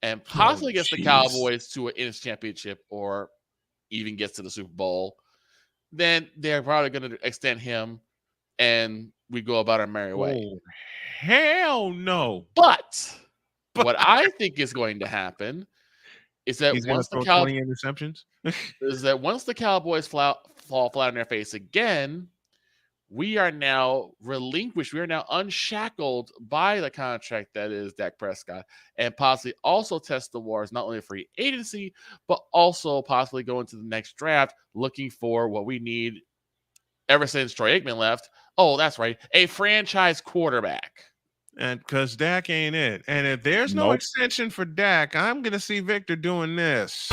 and possibly gets the Cowboys to an NFC championship or even gets to the Super Bowl, then they're probably going to extend him and we go about our merry way. Oh, hell no. But what I think is going to happen is that once the 20 interceptions, once the Cowboys fall flat on their face again, we are now relinquished. We are now unshackled by the contract that is Dak Prescott, and possibly also test the waters not only free agency, but also possibly go into the next draft looking for what we need ever since Troy Aikman left. Oh, that's right, a franchise quarterback. And because Dak ain't it. And if there's no extension for Dak, I'm going to see Victor doing this.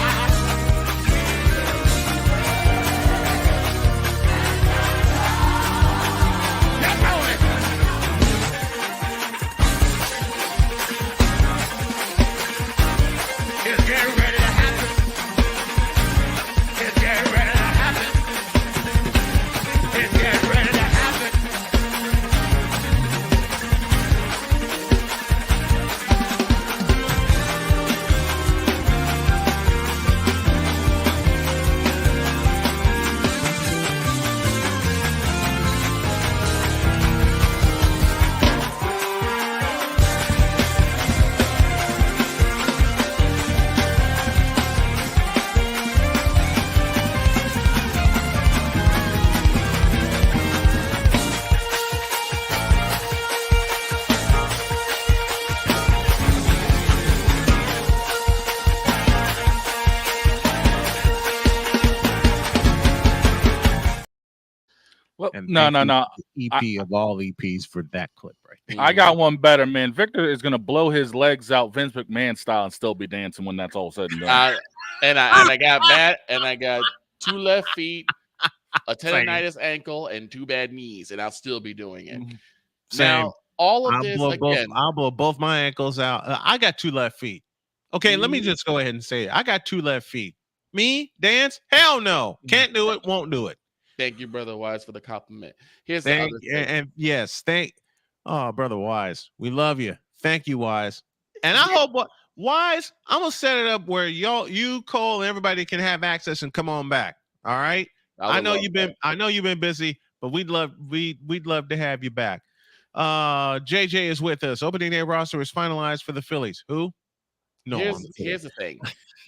No. EP of all EPs for that clip right there. I got one better, man. Victor is gonna blow his legs out Vince McMahon style and still be dancing when that's all said and done. I got 2 left feet, a tendonitis ankle, and 2 bad knees, and I'll still be doing it. Same. Now, all of this again. I'll blow both my ankles out. I got 2 left feet. Okay, let me just go ahead and say it. I got 2 left feet. Me, dance? Hell no. Can't do it, won't do it. Thank you, Brother Wise, for the compliment. Here's the other thing. And yes, Brother Wise. We love you. Thank you, Wise. And I hope Wise, I'm gonna set it up where you, Cole, and everybody can have access and come on back. All right. I know you've been busy, but we'd love to have you back. JJ is with us. Opening day roster is finalized for the Phillies. Who? No. Here's the thing.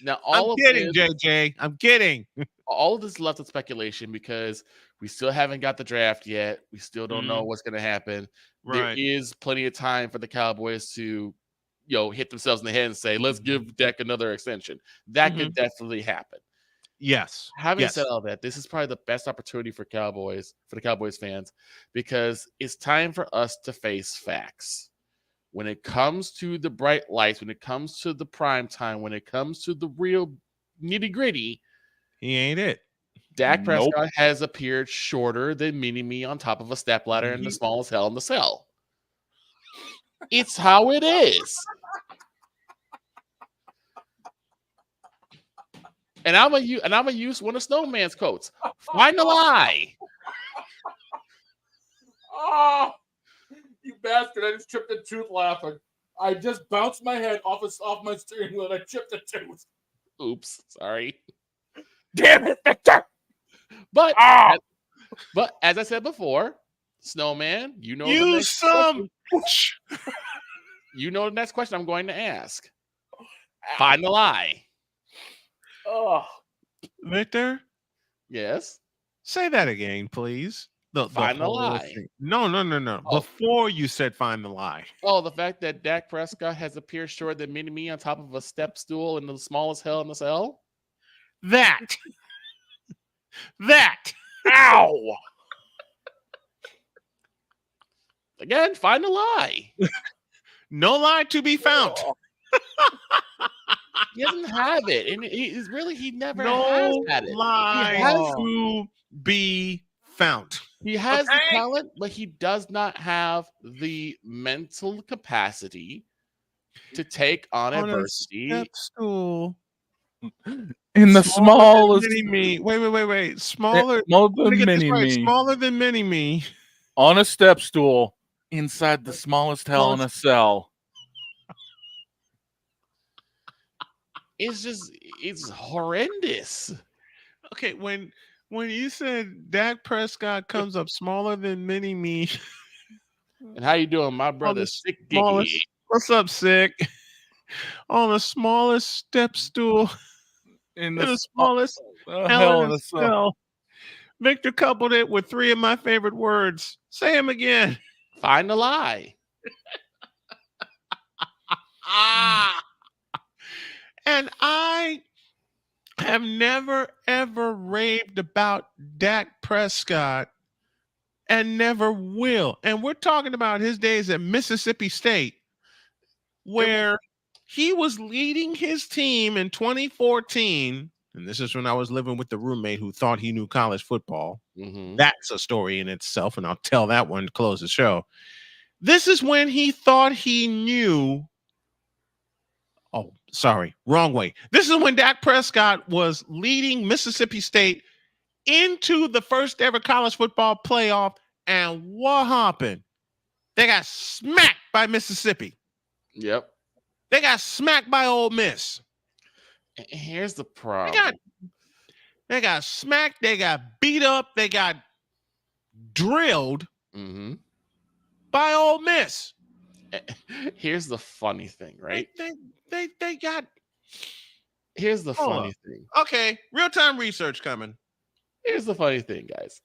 Now, JJ. I'm kidding. All of this is left with speculation because we still haven't got the draft yet. We still don't know what's going to happen. Right. There is plenty of time for the Cowboys to, hit themselves in the head and say, "Let's give Dak another extension." That could definitely happen. Yes. Having said all that, this is probably the best opportunity for the Cowboys fans, because it's time for us to face facts. When it comes to the bright lights, when it comes to the prime time, when it comes to the real nitty-gritty, he ain't it. Dak Prescott has appeared shorter than Mini-Me on top of a stepladder and the smallest hell in the cell. It's how it is. And I'm gonna use one of Snowman's quotes. Find a lie. Oh, you bastard! I just chipped a tooth laughing. I just bounced my head off my steering wheel and I chipped a tooth. Oops, sorry. Damn it, Victor! But as I said before, Snowman, you know the next question I'm going to ask. Find the lie. Oh, Victor, Yes. say that again, please. Find the whole lie. thing. No. Oh. Before you said find the lie. Oh, the fact that Dak Prescott has appeared shorter than Mini-Me on top of a step stool in the smallest hell in the cell? That. ow! Again, find the lie. No lie to be found. He doesn't have it. And he never has No had it. lie He has, to be found. he has the talent, but he does not have the mental capacity to take on adversity. A step stool. In the smallest Mini-Me. Wait. Smaller. Mini-Me. Smaller than Mini-Me. On a step stool inside the smallest hell in a cell. It's horrendous. Okay, when you said Dak Prescott comes up smaller than Mini-Me. And how you doing, my brother? Sick Giggy. What's up, Sick? On the smallest step stool in the smallest hell in a cell. Victor coupled it with 3 of my favorite words. Say them again. Find the lie. And I have never, ever raved about Dak Prescott and never will. And we're talking about his days at Mississippi State, where he was leading his team in 2014. And this is when I was living with the roommate who thought he knew college football. Mm-hmm. That's a story in itself, and I'll tell that one to close the show. This is when he thought he knew. Oh, sorry, wrong way. This is when Dak Prescott was leading Mississippi State into the first ever college football playoff. And what happened? They got smacked by Mississippi. Yep. They got smacked by Ole Miss. Here's the problem. They got smacked. They got beat up. They got drilled by Ole Miss. Here's the funny thing, right? They got. Here's the funny thing. Okay, real-time research coming. Here's the funny thing, guys.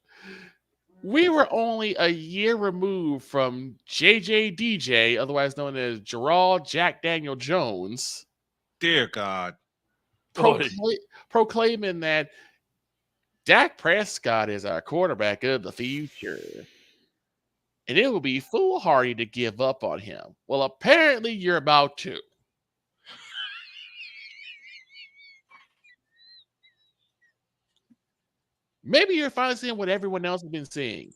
We were only a year removed from JJ, otherwise known as Gerald Jack Daniel Jones. Dear God. Proclaiming that Dak Prescott is our quarterback of the future. And it will be foolhardy to give up on him. Well, apparently you're about to. Maybe you're finally seeing what everyone else has been seeing.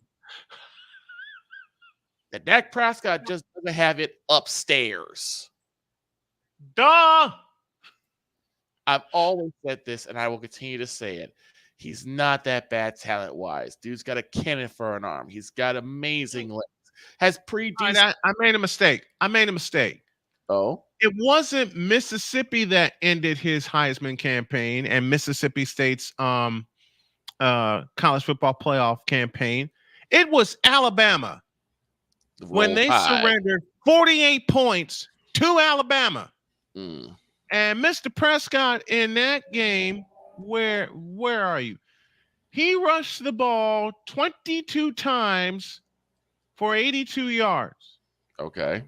That Dak Prescott just doesn't have it upstairs. Duh! I've always said this, and I will continue to say it. He's not that bad talent-wise. Dude's got a cannon for an arm. He's got amazing legs. Has pretty decent... I made a mistake. Oh? It wasn't Mississippi that ended his Heisman campaign and Mississippi State's college football playoff campaign. It was Alabama when they surrendered 48 points to Alabama. Mm. And Mr. Prescott in that game, where are you? He rushed the ball 22 times for 82 yards. Okay.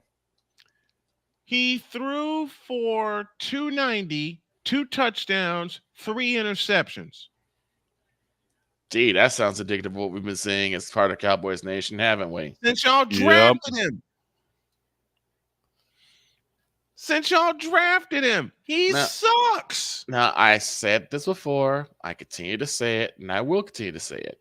He threw for 290, 2 touchdowns, 3 interceptions. Gee, that sounds addictive what we've been seeing as part of Cowboys Nation, haven't we? Since y'all drafted him. He sucks. Now, I said this before. I continue to say it, and I will continue to say it.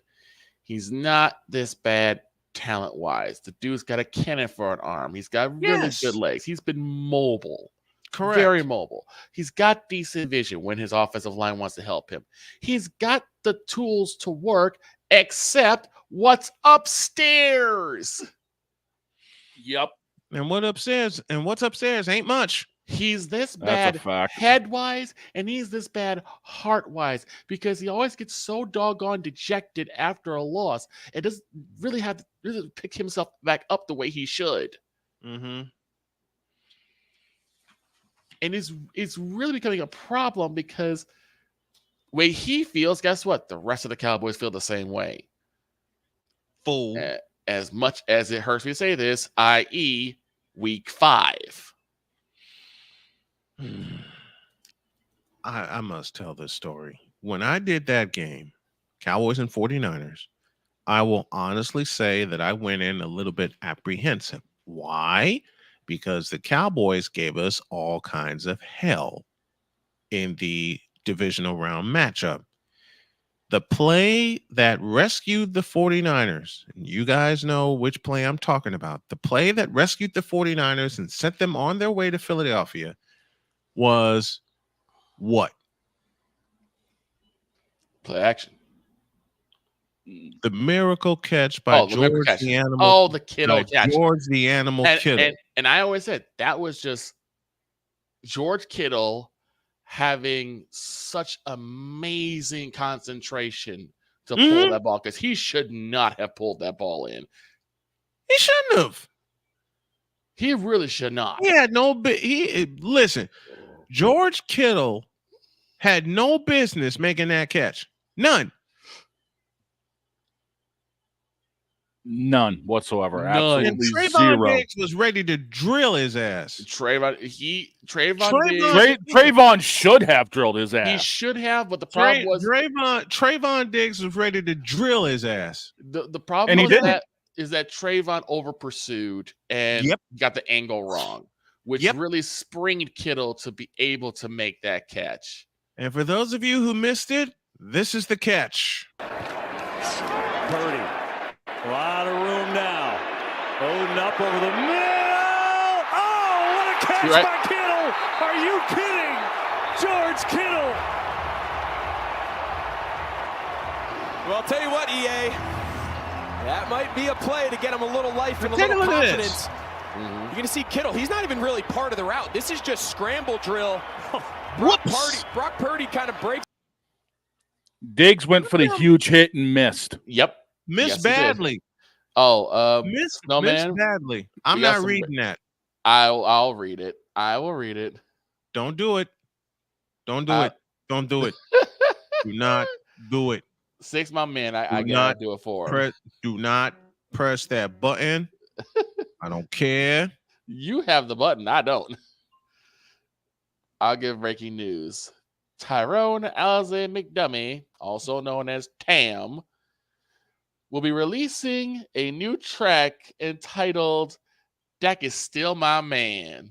He's not this bad talent-wise. The dude's got a cannon for an arm. He's got really good legs. He's been mobile. Correct. Very mobile. He's got decent vision when his offensive line wants to help him. He's got the tools to work, except what's upstairs. Yep. And what's upstairs ain't much. He's this bad head-wise, and he's this bad heart-wise because he always gets so doggone dejected after a loss. It doesn't really pick himself back up the way he should. Mm-hmm. And it's really becoming a problem because the way he feels, guess what? The rest of the Cowboys feel the same way. Fool. As much as it hurts me to say this, i.e., week 5. I must tell this story. When I did that game, Cowboys and 49ers, I will honestly say that I went in a little bit apprehensive. Why? Because the Cowboys gave us all kinds of hell in the divisional round matchup. The play that rescued the 49ers, and you guys know which play I'm talking about, the play that rescued the 49ers and sent them on their way to Philadelphia was what? Play action. The miracle catch by George the Animal. Oh, the Kittle catch. George the Animal Kittle. And I always said that was just George Kittle having such amazing concentration to pull that ball, because he should not have pulled that ball in. He shouldn't have. He really should not. He had no listen, George Kittle had no business making that catch. None whatsoever. None. Absolutely And Trayvon zero. Diggs was ready to drill his ass. Trayvon should have drilled his ass. He should have, but the problem was Trayvon Diggs was ready to drill his ass. The problem is that Trayvon over pursued and got the angle wrong, which really springed Kittle to be able to make that catch. And for those of you who missed it, this is the catch. Purdy. A lot of room now. Odin up over the middle. Oh, what a catch by Kittle. Are you kidding? George Kittle. Well, I'll tell you what, EA. That might be a play to get him a little life and a Take little a look at confidence. You're going to see Kittle. He's not even really part of the route. This is just scramble drill. Brock Purdy kind of breaks. Diggs went for the huge hit and missed. Yep. Missed badly. Missed badly. I'm not reading that. I'll read it. I will read it. Don't do it. Don't do it. Don't do it. Do not do it. 6, my man. I gotta do it for him. Do not press that button. I don't care. You have the button. I don't. I'll give breaking news. Tyrone Alize McDummy, also known as Tam, will be releasing a new track entitled "Dak is Still My Man."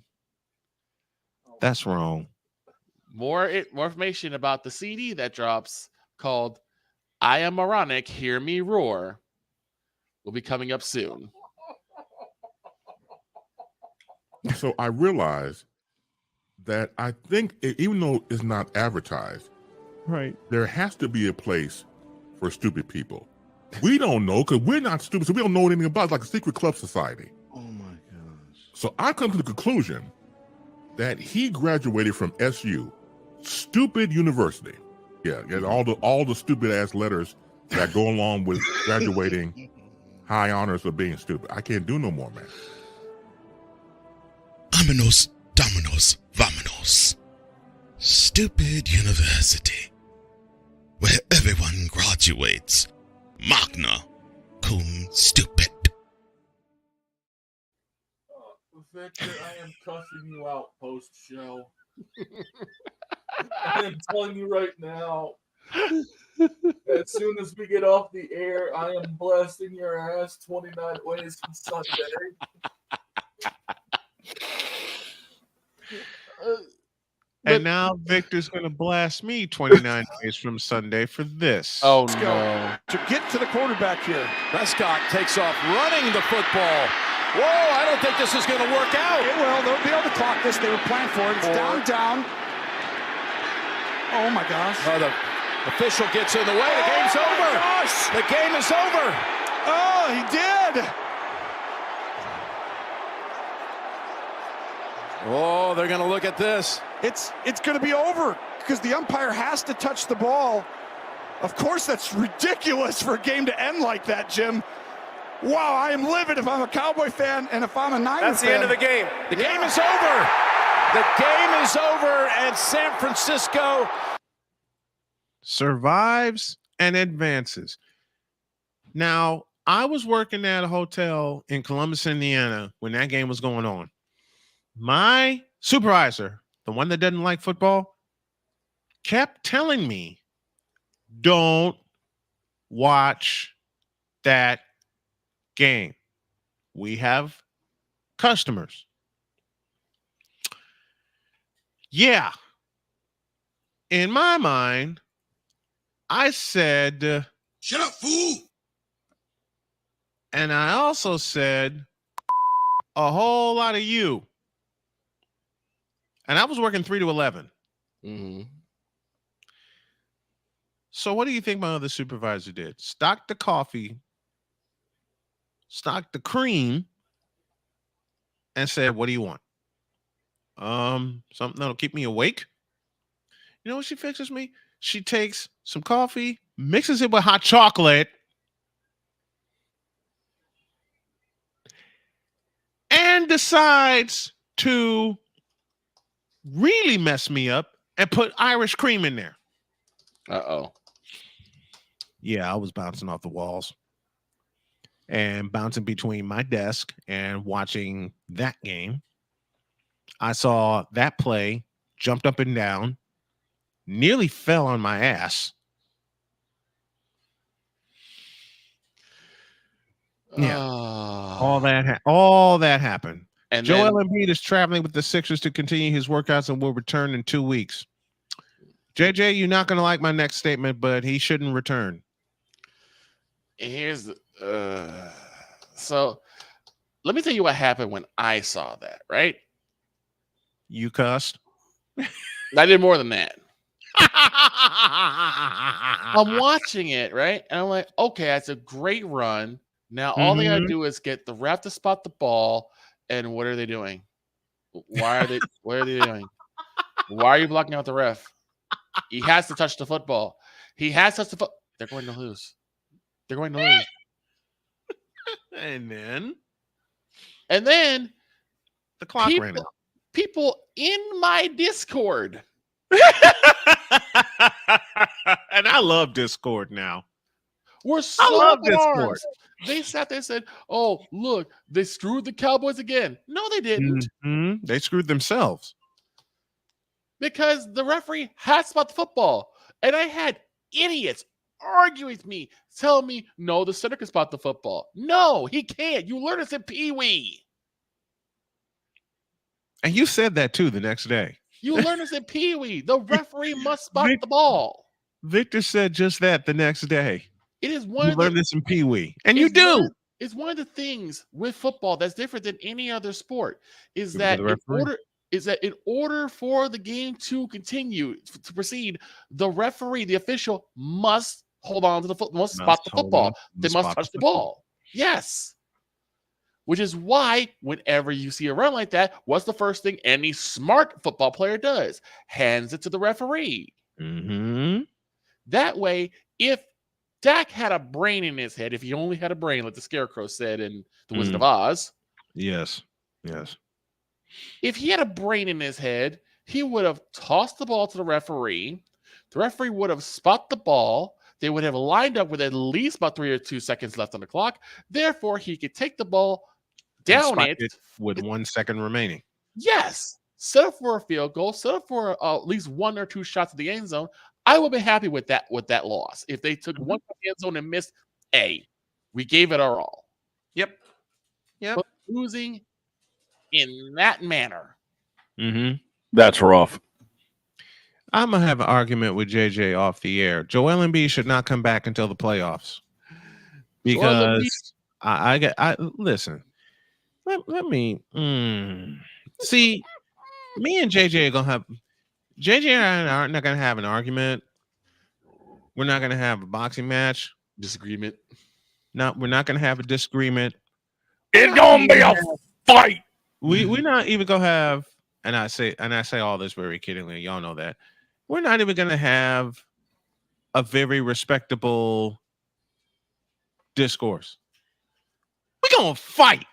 That's wrong. More information about the CD that drops, called "I Am Moronic, Hear Me Roar," will be coming up soon. So I realized that I think, even though it's not advertised, right, there has to be a place for stupid people. We don't know because we're not stupid, so we don't know anything about it. It's like a secret club society. Oh my gosh. So I come to the conclusion that he graduated from SU, stupid university. Yeah, and all the stupid ass letters that go along with graduating, high honors of being stupid. I can't do no more, man. Vámonos, dominos, vámonos. Stupid university, where everyone graduates. Magna cum stupid. Victor, I am cussing you out post-show. I am telling you right now, as soon as we get off the air, I am blasting your ass 29 ways from Sunday. And now Victor's going to blast me 29 days from Sunday for this. Oh, Let's go. To get to the quarterback here. Prescott takes off running the football. Whoa, I don't think this is going to work out. It will. They'll be able to clock this. They were planning for it. It's down. Oh, my gosh. The official gets in the way. The game's over. Gosh. The game is over. Oh, he did. Oh, they're going to look at this. It's going to be over because the umpire has to touch the ball. Of course, that's ridiculous for a game to end like that, Jim. Wow, I am livid if I'm a Cowboy fan and if I'm a Niner fan. That's the end of the game. The game is over. The game is over, and San Francisco survives and advances. Now, I was working at a hotel in Columbus, Indiana, when that game was going on. My supervisor, the one that doesn't like football, kept telling me, don't watch that game. We have customers. Yeah. In my mind, I said, shut up, fool. And I also said a whole lot of you. And I was working 3 to 11. Mm-hmm. So what do you think my other supervisor did? Stocked the coffee, stocked the cream, and said, what do you want? Something that'll keep me awake. You know what she fixes me? She takes some coffee, mixes it with hot chocolate, and decides to really mess me up and put Irish cream in there. Uh-oh. Yeah, I was bouncing off the walls and bouncing between my desk and watching that game. I saw that play, jumped up and down, nearly fell on my ass. Yeah, all that happened. And Joel Embiid is traveling with the Sixers to continue his workouts and will return in 2 weeks. JJ, you're not going to like my next statement, but he shouldn't return. Here's so let me tell you what happened when I saw that, right? You cussed. I did more than that. I'm watching it, right? And I'm like, okay, that's a great run. Now all they gotta do is get the ref to spot the ball. And what are they doing? What are they doing? Why are you blocking out the ref? He has to touch the football. He has to touch the foot. They're going to lose. They're going to lose. And then the clock ran out. People in my Discord. And I love Discord now. We're so I love Discord. They sat there and said, oh, look, they screwed the Cowboys again. No, they didn't. Mm-hmm. They screwed themselves. Because the referee had to spot the football. And I had idiots argue with me, tell me, no, the center can spot the football. No, he can't. You learn this in Pee Wee. And you said that too the next day. You learn this in Pee Wee. The referee must spot the ball. Victor said just that the next day. It is one. You learned this in Pee Wee, and you do. It's one of the things with football that's different than any other sport. Is that in order for the game to continue to proceed, the referee, the official, must hold on to the football, must spot the football. They must touch the ball. Yes. Which is why whenever you see a run like that, what's the first thing any smart football player does? Hands it to the referee. Mm-hmm. That way, if Dak had a brain in his head, if he only had a brain, like the Scarecrow said in The Wizard of Oz. Yes. If he had a brain in his head, he would have tossed the ball to the referee. The referee would have spot the ball. They would have lined up with at least about 3 or 2 seconds left on the clock. Therefore, he could take the ball down it with 1 second remaining. Yes. Set up for a field goal, set up for at least 1 or 2 shots at the end zone. I would be happy with that loss. If they took one from the end zone and missed, we gave it our all. Yep. But losing in that manner. Mm-hmm. That's rough. I'm going to have an argument with JJ off the air. Joel Embiid should not come back until the playoffs. Because I listen, let me see, me and JJ are going to have, JJ and I aren't going to have an argument. We're not going to have a boxing match. Disagreement. No, we're not going to have a disagreement. It's going to be a fight. We're not even going to have, and I say all this very kiddingly. Y'all know that. We're not even going to have a very respectable discourse. We're going to fight.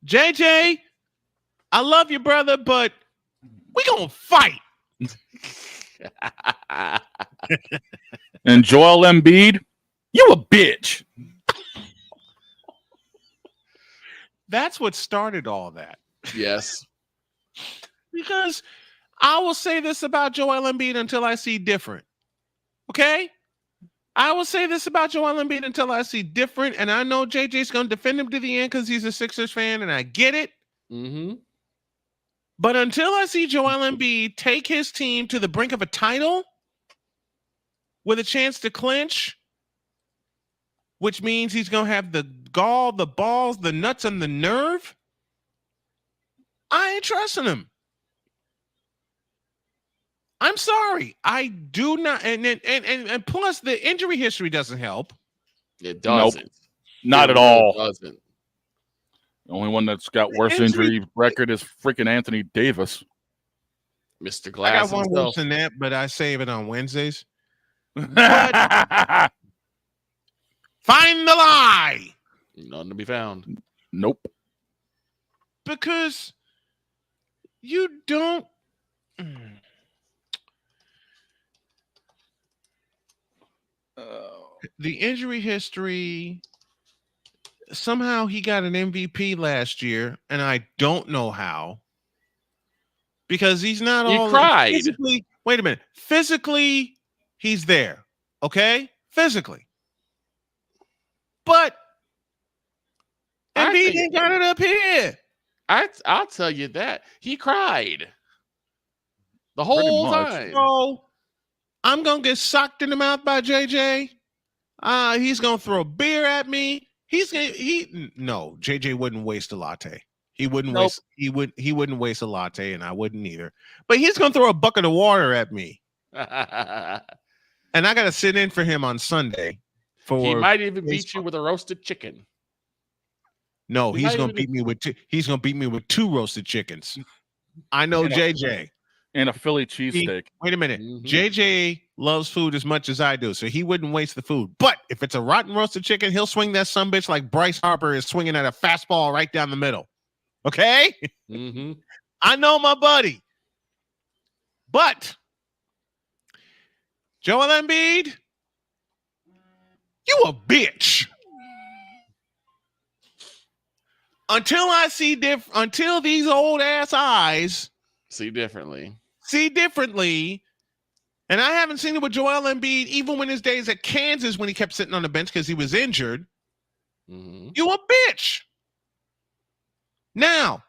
JJ, I love you, brother, but we gonna fight. And Joel Embiid, you a bitch. That's what started all that. Yes. Because I will say this about Joel Embiid until I see different. Okay? I will say this about Joel Embiid until I see different, and I know JJ's going to defend him to the end because he's a Sixers fan, and I get it. Mm-hmm. But until I see Joel Embiid take his team to the brink of a title with a chance to clinch, which means he's going to have the gall, the balls, the nuts, and the nerve, I ain't trusting him. I'm sorry. I do not. And plus, the injury history doesn't help. It doesn't. Nope. Not at all. It doesn't. The only one that's got worse injury record is freaking Anthony Davis. Mr. Glass. I got one himself. worse than that, but I save it on Wednesdays. Find the lie. None to be found. Nope. Because you don't. The injury history. Somehow he got an MVP last year, and I don't know how. Because he's not all. He cried. Physically, wait a minute. Physically, he's there. Okay? Physically. But Embiid ain't got it up here. I'll tell you that. He cried. The whole time. So I'm going to get socked in the mouth by JJ. He's going to throw a beer at me. No, JJ wouldn't waste a latte. He wouldn't waste he wouldn't waste a latte, and I wouldn't either. But he's gonna throw a bucket of water at me. And I gotta sit in for him on Sunday. He might even beat you with a roasted chicken. No, he's gonna beat me with two roasted chickens. I know JJ. And a Philly cheesesteak. Wait a minute. JJ loves food as much as I do, so he wouldn't waste the food. But if it's a rotten roasted chicken, he'll swing that sumbitch like Bryce Harper is swinging at a fastball right down the middle. Okay? I know my buddy. But Joel Embiid, you a bitch. Until these old ass eyes see differently. And I haven't seen it with Joel Embiid even when his days at Kansas when he kept sitting on the bench because he was injured. You a bitch. Now,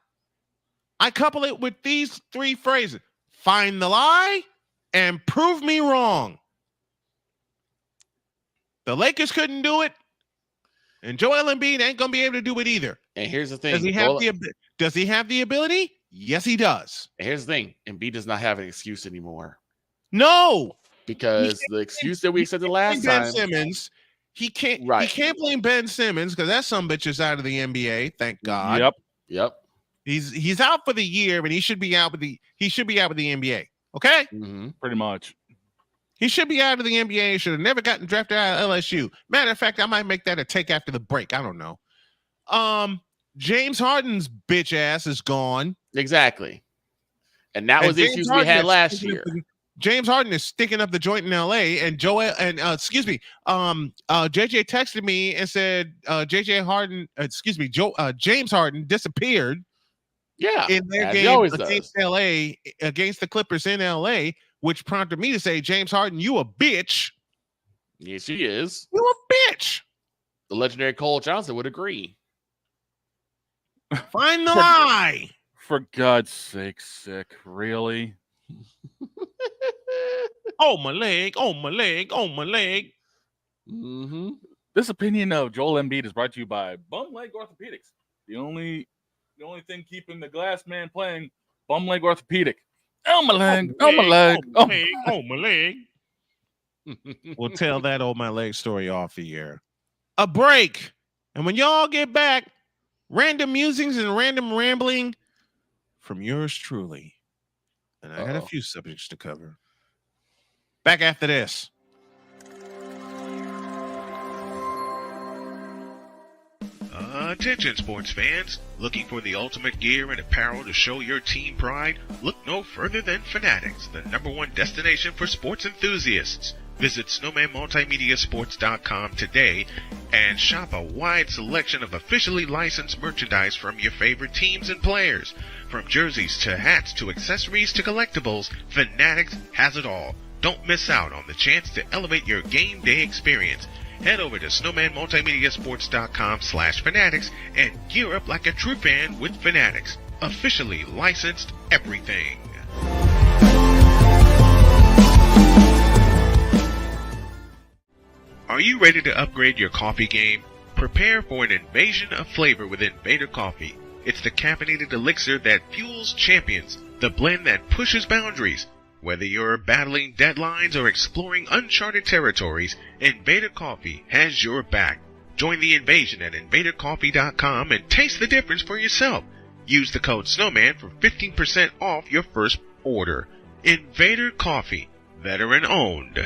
I couple it with these three phrases. Find the lie and prove me wrong. The Lakers couldn't do it, and Joel Embiid ain't going to be able to do it either. And here's the thing. Does he have the ability? Yes, he does. And here's the thing. Embiid does not have an excuse anymore. No. Because the excuse that we accepted last time. Ben Simmons. He can't blame Ben Simmons because that sumbitch is out of the NBA. Thank God. Yep. He's out for the year, but he should be out with the NBA. Okay? Pretty much. He should be out of the NBA. He should have never gotten drafted out of LSU. Matter of fact, I might make that a take after the break. I don't know. James Harden's bitch ass is gone. Exactly. And that was the issues we had last year. James Harden is sticking up the joint in LA, and JJ texted me and said James Harden disappeared. Yeah, in their game against the Clippers in LA, which prompted me to say, James Harden, you a bitch. Yes, he is. You a bitch. The legendary Cole Johnson would agree. Find the lie. For God's sake, sick. Really? Oh, my leg. Oh, my leg. Oh, my leg. This opinion of Joel Embiid is brought to you by Bum Leg Orthopedics. The only thing keeping the glass man playing, Bum Leg Orthopedic. Oh, my leg. Oh, my leg. Oh, my leg. Oh, my leg. We'll tell that old my leg story off the air. A break. And when y'all get back, random musings and random rambling from yours truly. And I got a few subjects to cover. Back after this. Attention sports fans, looking for the ultimate gear and apparel to show your team pride? Look no further than Fanatics, the #1 destination for sports enthusiasts. Visit snowmanmultimediasports.com today and shop a wide selection of officially licensed merchandise from your favorite teams and players. From jerseys to hats to accessories to collectibles, Fanatics has it all. Don't miss out on the chance to elevate your game day experience. Head over to snowmanmultimediasports.com/fanatics and gear up like a true fan with Fanatics. Officially licensed everything. Are you ready to upgrade your coffee game? Prepare for an invasion of flavor with Invader Coffee. It's the caffeinated elixir that fuels champions, the blend that pushes boundaries. Whether you're battling deadlines or exploring uncharted territories, Invader Coffee has your back. Join the invasion at invadercoffee.com and taste the difference for yourself. Use the code SNOWMAN for 15% off your first order. Invader Coffee, veteran owned.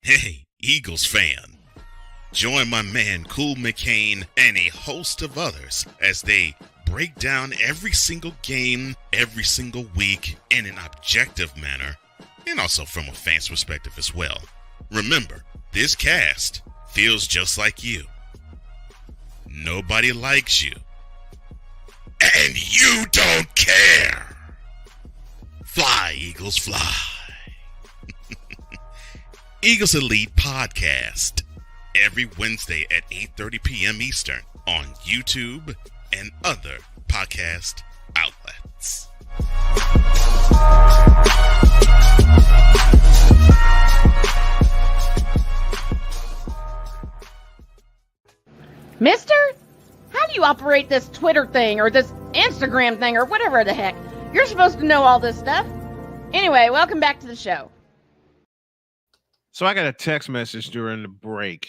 Hey, Eagles fan. Join my man Cool McCain and a host of others as they break down every single game, every single week in an objective manner, and also from a fan's perspective as well. Remember, this cast feels just like you. Nobody likes you. And you don't care. Fly, Eagles, fly. Eagles Elite Podcast. Every Wednesday at 8:30 p.m. Eastern on YouTube and other podcast outlets. Mister, how do you operate this Twitter thing or this Instagram thing or whatever the heck? You're supposed to know all this stuff. Anyway, welcome back to the show. So I got a text message during the break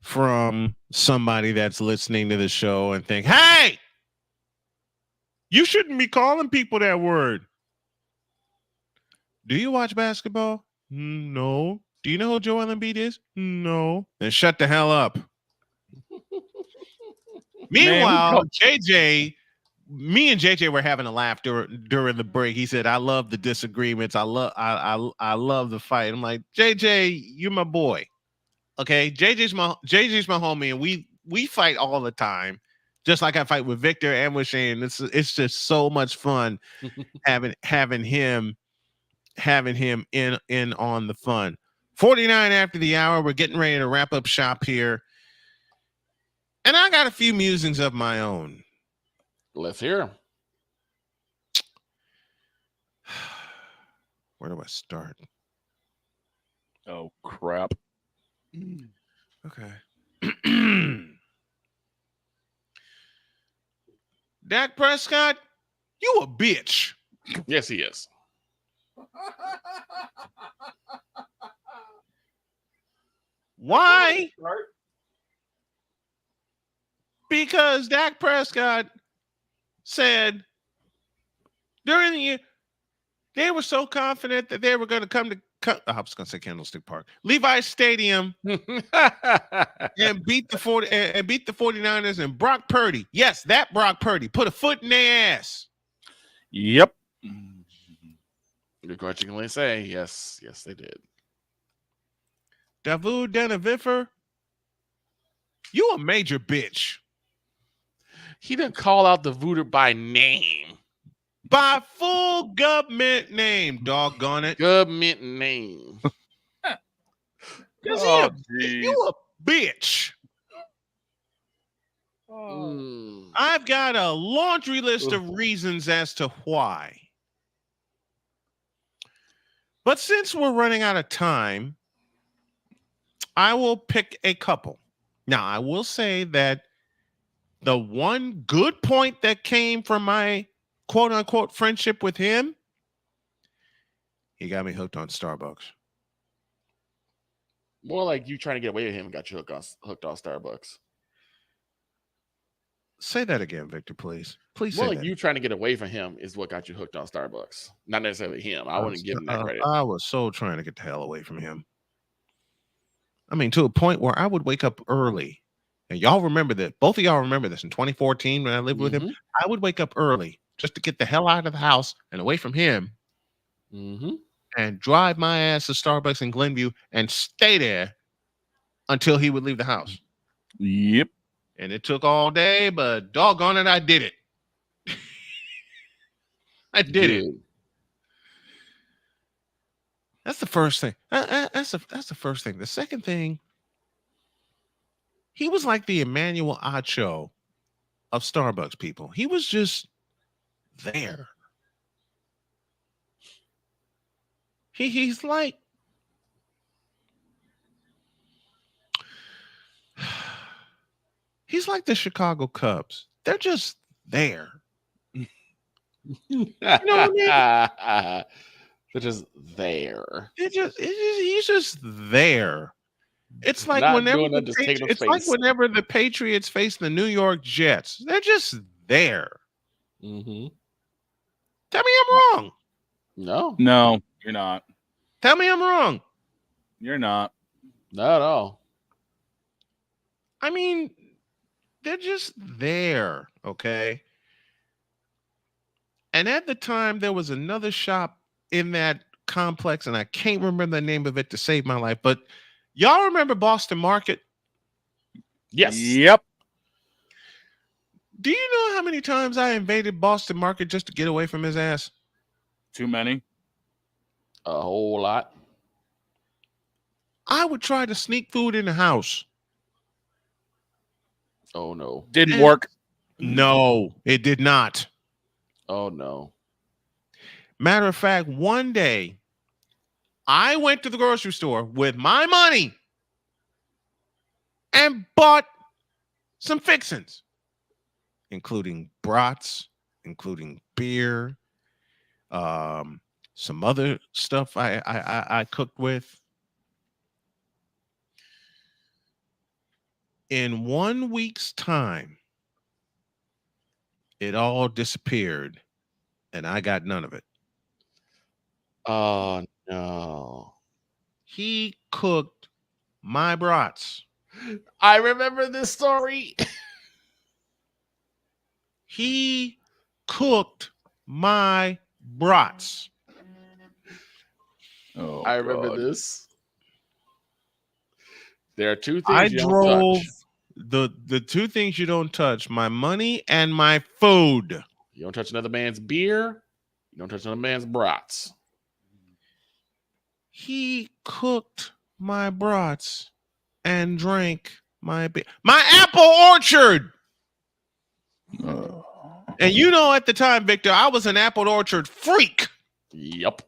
from somebody that's listening to the show and think, hey, you shouldn't be calling people that word. Do you watch basketball? No. Do you know who Joel Embiid is? No. Then shut the hell up. Meanwhile, me and JJ were having a laugh during the break. He said, I love the disagreements. I love the fight. I'm like, JJ, you're my boy. Okay. JJ's my homie, and we fight all the time. Just like I fight with Victor and with Shane. It's just so much fun having him in on the fun. 49 after the hour. We're getting ready to wrap up shop here. And I got a few musings of my own. Let's hear them. Where do I start? Oh, crap. Okay. Dak Prescott, you a bitch. Yes, he is. Why? Because Dak Prescott said during the year they were so confident that they were going to come to I was going to say Candlestick Park, Levi's Stadium, and beat the 49ers and Brock Purdy. Yes, that Brock Purdy put a foot in their ass. Yep. You're going to say yes, they did. Davud Denavifer, you a major bitch. He didn't call out the voodoo by name. By full government name, doggone it. Government name. You a bitch. I've got a laundry list of reasons as to why. But since we're running out of time, I will pick a couple. Now, I will say that the one good point that came from my quote-unquote friendship with him, he got me hooked on Starbucks. More like you trying to get away with him and got you hooked on Starbucks. Say that again, Victor, please. Please More say like that. you trying to get away from him is what got you hooked on Starbucks. Not necessarily him. I wouldn't give him that credit. I was so trying to get the hell away from him. I mean, to a point where I would wake up early. And y'all remember that. Both of y'all remember this in 2014 when I lived with him. I would wake up early just to get the hell out of the house and away from him. And drive my ass to Starbucks in Glenview and stay there until he would leave the house. Yep. And it took all day, but doggone it, I did it. I did it. That's the first thing. That's the first thing. The second thing, he was like the Emmanuel Acho of Starbucks people. He was just there. He's like the Chicago Cubs. They're just there. You know what I mean? They're just there. He's just there. It's like Not whenever doing that, just taking up it's like space. whenever the Patriots face the New York Jets. They're just there. Tell me I'm wrong. No, you're not. Tell me I'm wrong. You're not. Not at all. I mean, they're just there, okay? And at the time, there was another shop in that complex, and I can't remember the name of it to save my life, but y'all remember Boston Market? Yes. Yep. Do you know how many times I invaded Boston Market just to get away from his ass? Too many. A whole lot. I would try to sneak food in the house. Oh, no. Didn't work. No, it did not. Oh, no. Matter of fact, one day, I went to the grocery store with my money and bought some fixins, including brats, including beer, some other stuff I cooked with. In 1 week's time, it all disappeared, and I got none of it. Oh, no. He cooked my brats. I remember this story. He cooked my brats. Oh, I remember this. There are two things I you don't drove touch. the two things you don't touch: my money and my food. You don't touch another man's beer. You don't touch another man's brats. He cooked my brats and drank my beer. My apple orchard. And you know, at the time, Victor, I was an apple orchard freak. Yep.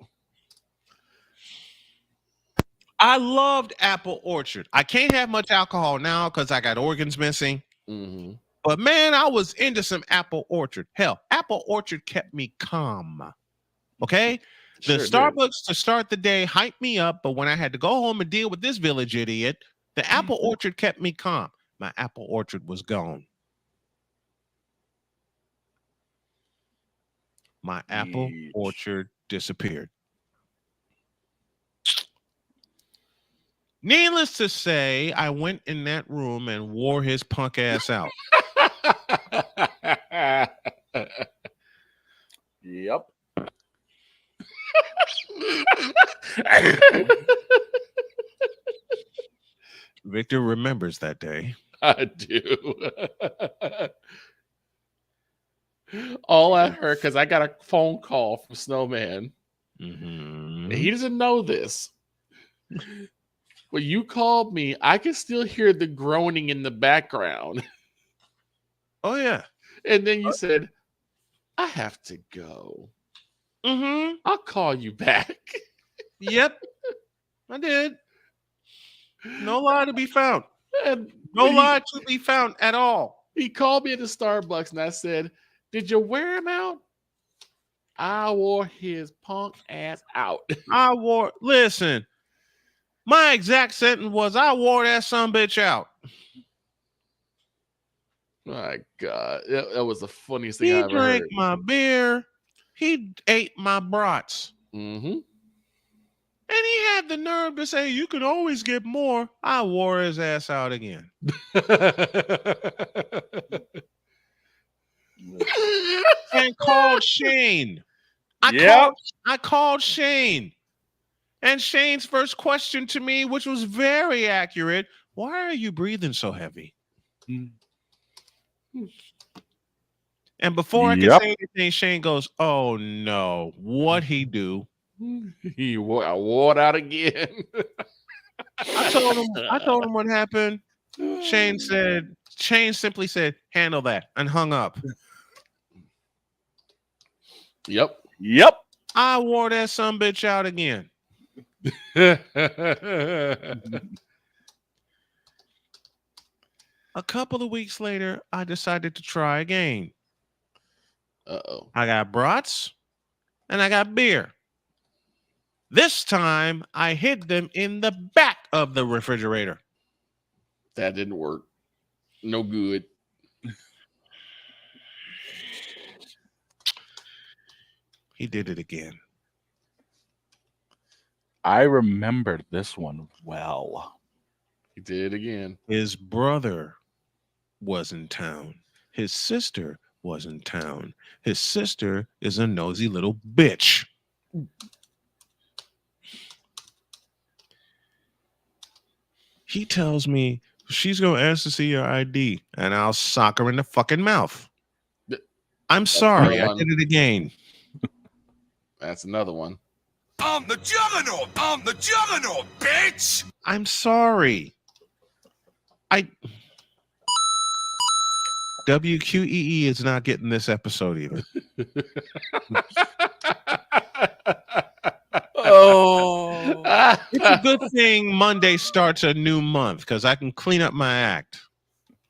I loved apple orchard. I can't have much alcohol now because I got organs missing. But man, I was into some apple orchard. Hell, apple orchard kept me calm. Okay? The Sure Starbucks to start the day hyped me up, but when I had to go home and deal with this village idiot, the apple orchard kept me calm. My apple orchard was gone. My apple orchard disappeared. Needless to say, I went in that room and wore his punk ass out. Yep. Victor remembers that day. I do. All I heard, because I got a phone call from Snowman. And he doesn't know this. When you called me, I could still hear the groaning in the background. Oh, yeah. And then you said, I have to go. I'll call you back. Yep. I did. No lie to be found. And no lie to be found at all. He called me at the Starbucks and I said, did you wear him out? I wore his punk ass out. Listen, my exact sentence was, I wore that sumbitch out. My God, that was the funniest thing I He ever drank heard. my beer. He ate my brats. Mm-hmm. And he had the nerve to say, "You can always get more." I wore his ass out again. And called Shane. I called Shane. And Shane's first question to me, which was very accurate, "Why are you breathing so heavy?" And before I could say anything, Shane goes, "Oh no, what he do?" I wore it out again. I told him what happened. Shane simply said, "Handle that," and hung up. Yep. I wore that sumbitch out again. A couple of weeks later, I decided to try again. Uh-oh. I got brats and I got beer. This time, I hid them in the back of the refrigerator. That didn't work. No good. He did it again. I remembered this one well. He did it again. His brother was in town. His sister was in town. His sister is a nosy little bitch. He tells me she's going to ask to see your ID, and I'll sock her in the fucking mouth. I'm sorry. I did it again. That's another one. I'm the juggernaut! I'm the juggernaut, bitch! I'm sorry. WQEE is not getting this episode either. It's a good thing Monday starts a new month because I can clean up my act.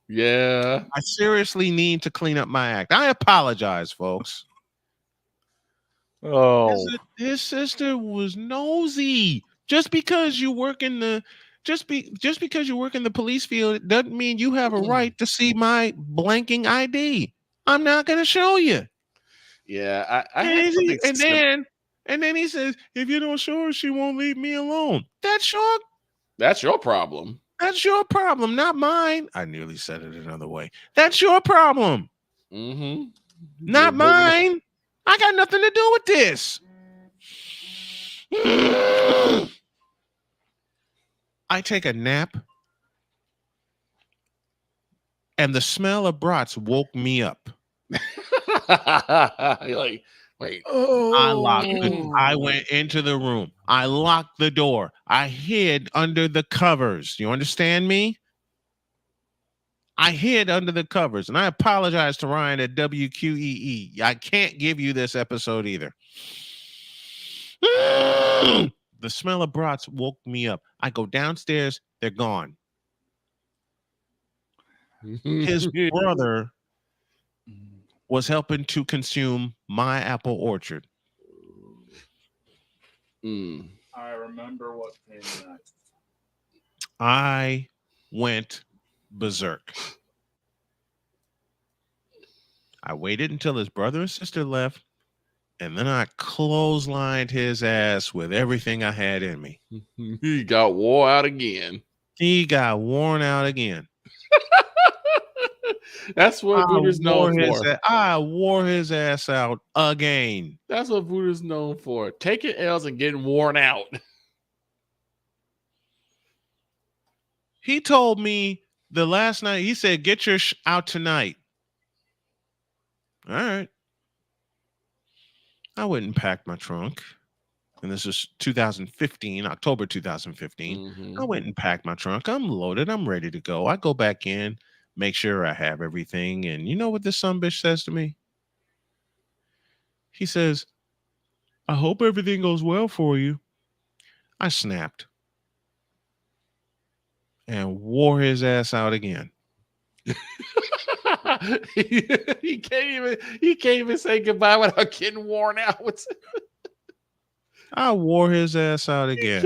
Yeah. I seriously need to clean up my act. I apologize, folks. His sister was nosy. Just because you work in the because you work in the police field doesn't mean you have a right to see my blanking ID. I'm not going to show you. Yeah, I had something and then he says, "If you don't show her, she won't leave me alone." That's your problem. That's your problem, not mine. I nearly said it another way. That's your problem. Mm-hmm. Not mine. I got nothing to do with this. I take a nap, and the smell of brats woke me up. You're like, wait. I went into the room. I locked the door. I hid under the covers. You understand me? I hid under the covers, and I apologize to Ryan at WQEE. I can't give you this episode either. The smell of brats woke me up. I go downstairs. They're gone. His brother was helping to consume my apple orchard. I remember what came next. I went berserk. I waited until his brother and sister left, and then I clotheslined his ass with everything I had in me. He got wore out again. He got worn out again. That's what Voodoo's known for. I wore his ass out again. That's what Voodoo's known for. Taking L's and getting worn out. He told me the last night, he said, "Get your out tonight." All right. I went and packed my trunk. And this is 2015, October 2015. Mm-hmm. I went and packed my trunk. I'm loaded. I'm ready to go. I go back in, make sure I have everything. And you know what this sumbitch says to me? He says, "I hope everything goes well for you." I snapped and wore his ass out again. He can't even say goodbye without getting worn out. I wore his ass out again.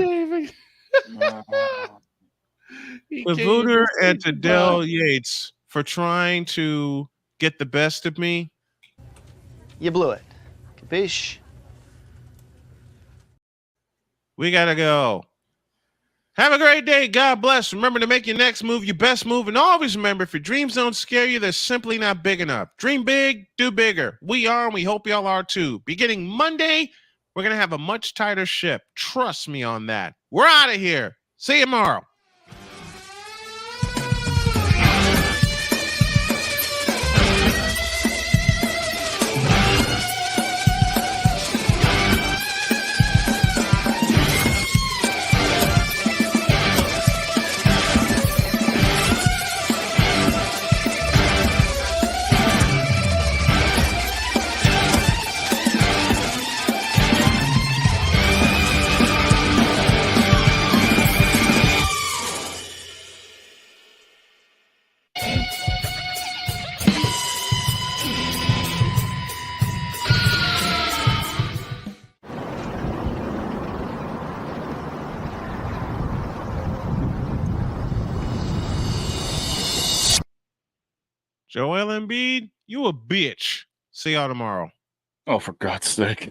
With Voodoo and to Del Yates, for trying to get the best of me. You blew it. Capiche? We gotta go. Have a great day. God bless. Remember to make your next move your best move. And always remember, if your dreams don't scare you, they're simply not big enough. Dream big, do bigger. We are, and we hope y'all are too. Beginning Monday, we're going to have a much tighter ship. Trust me on that. We're out of here. See you tomorrow. Joel Embiid, you a bitch. See y'all tomorrow. Oh, for God's sake.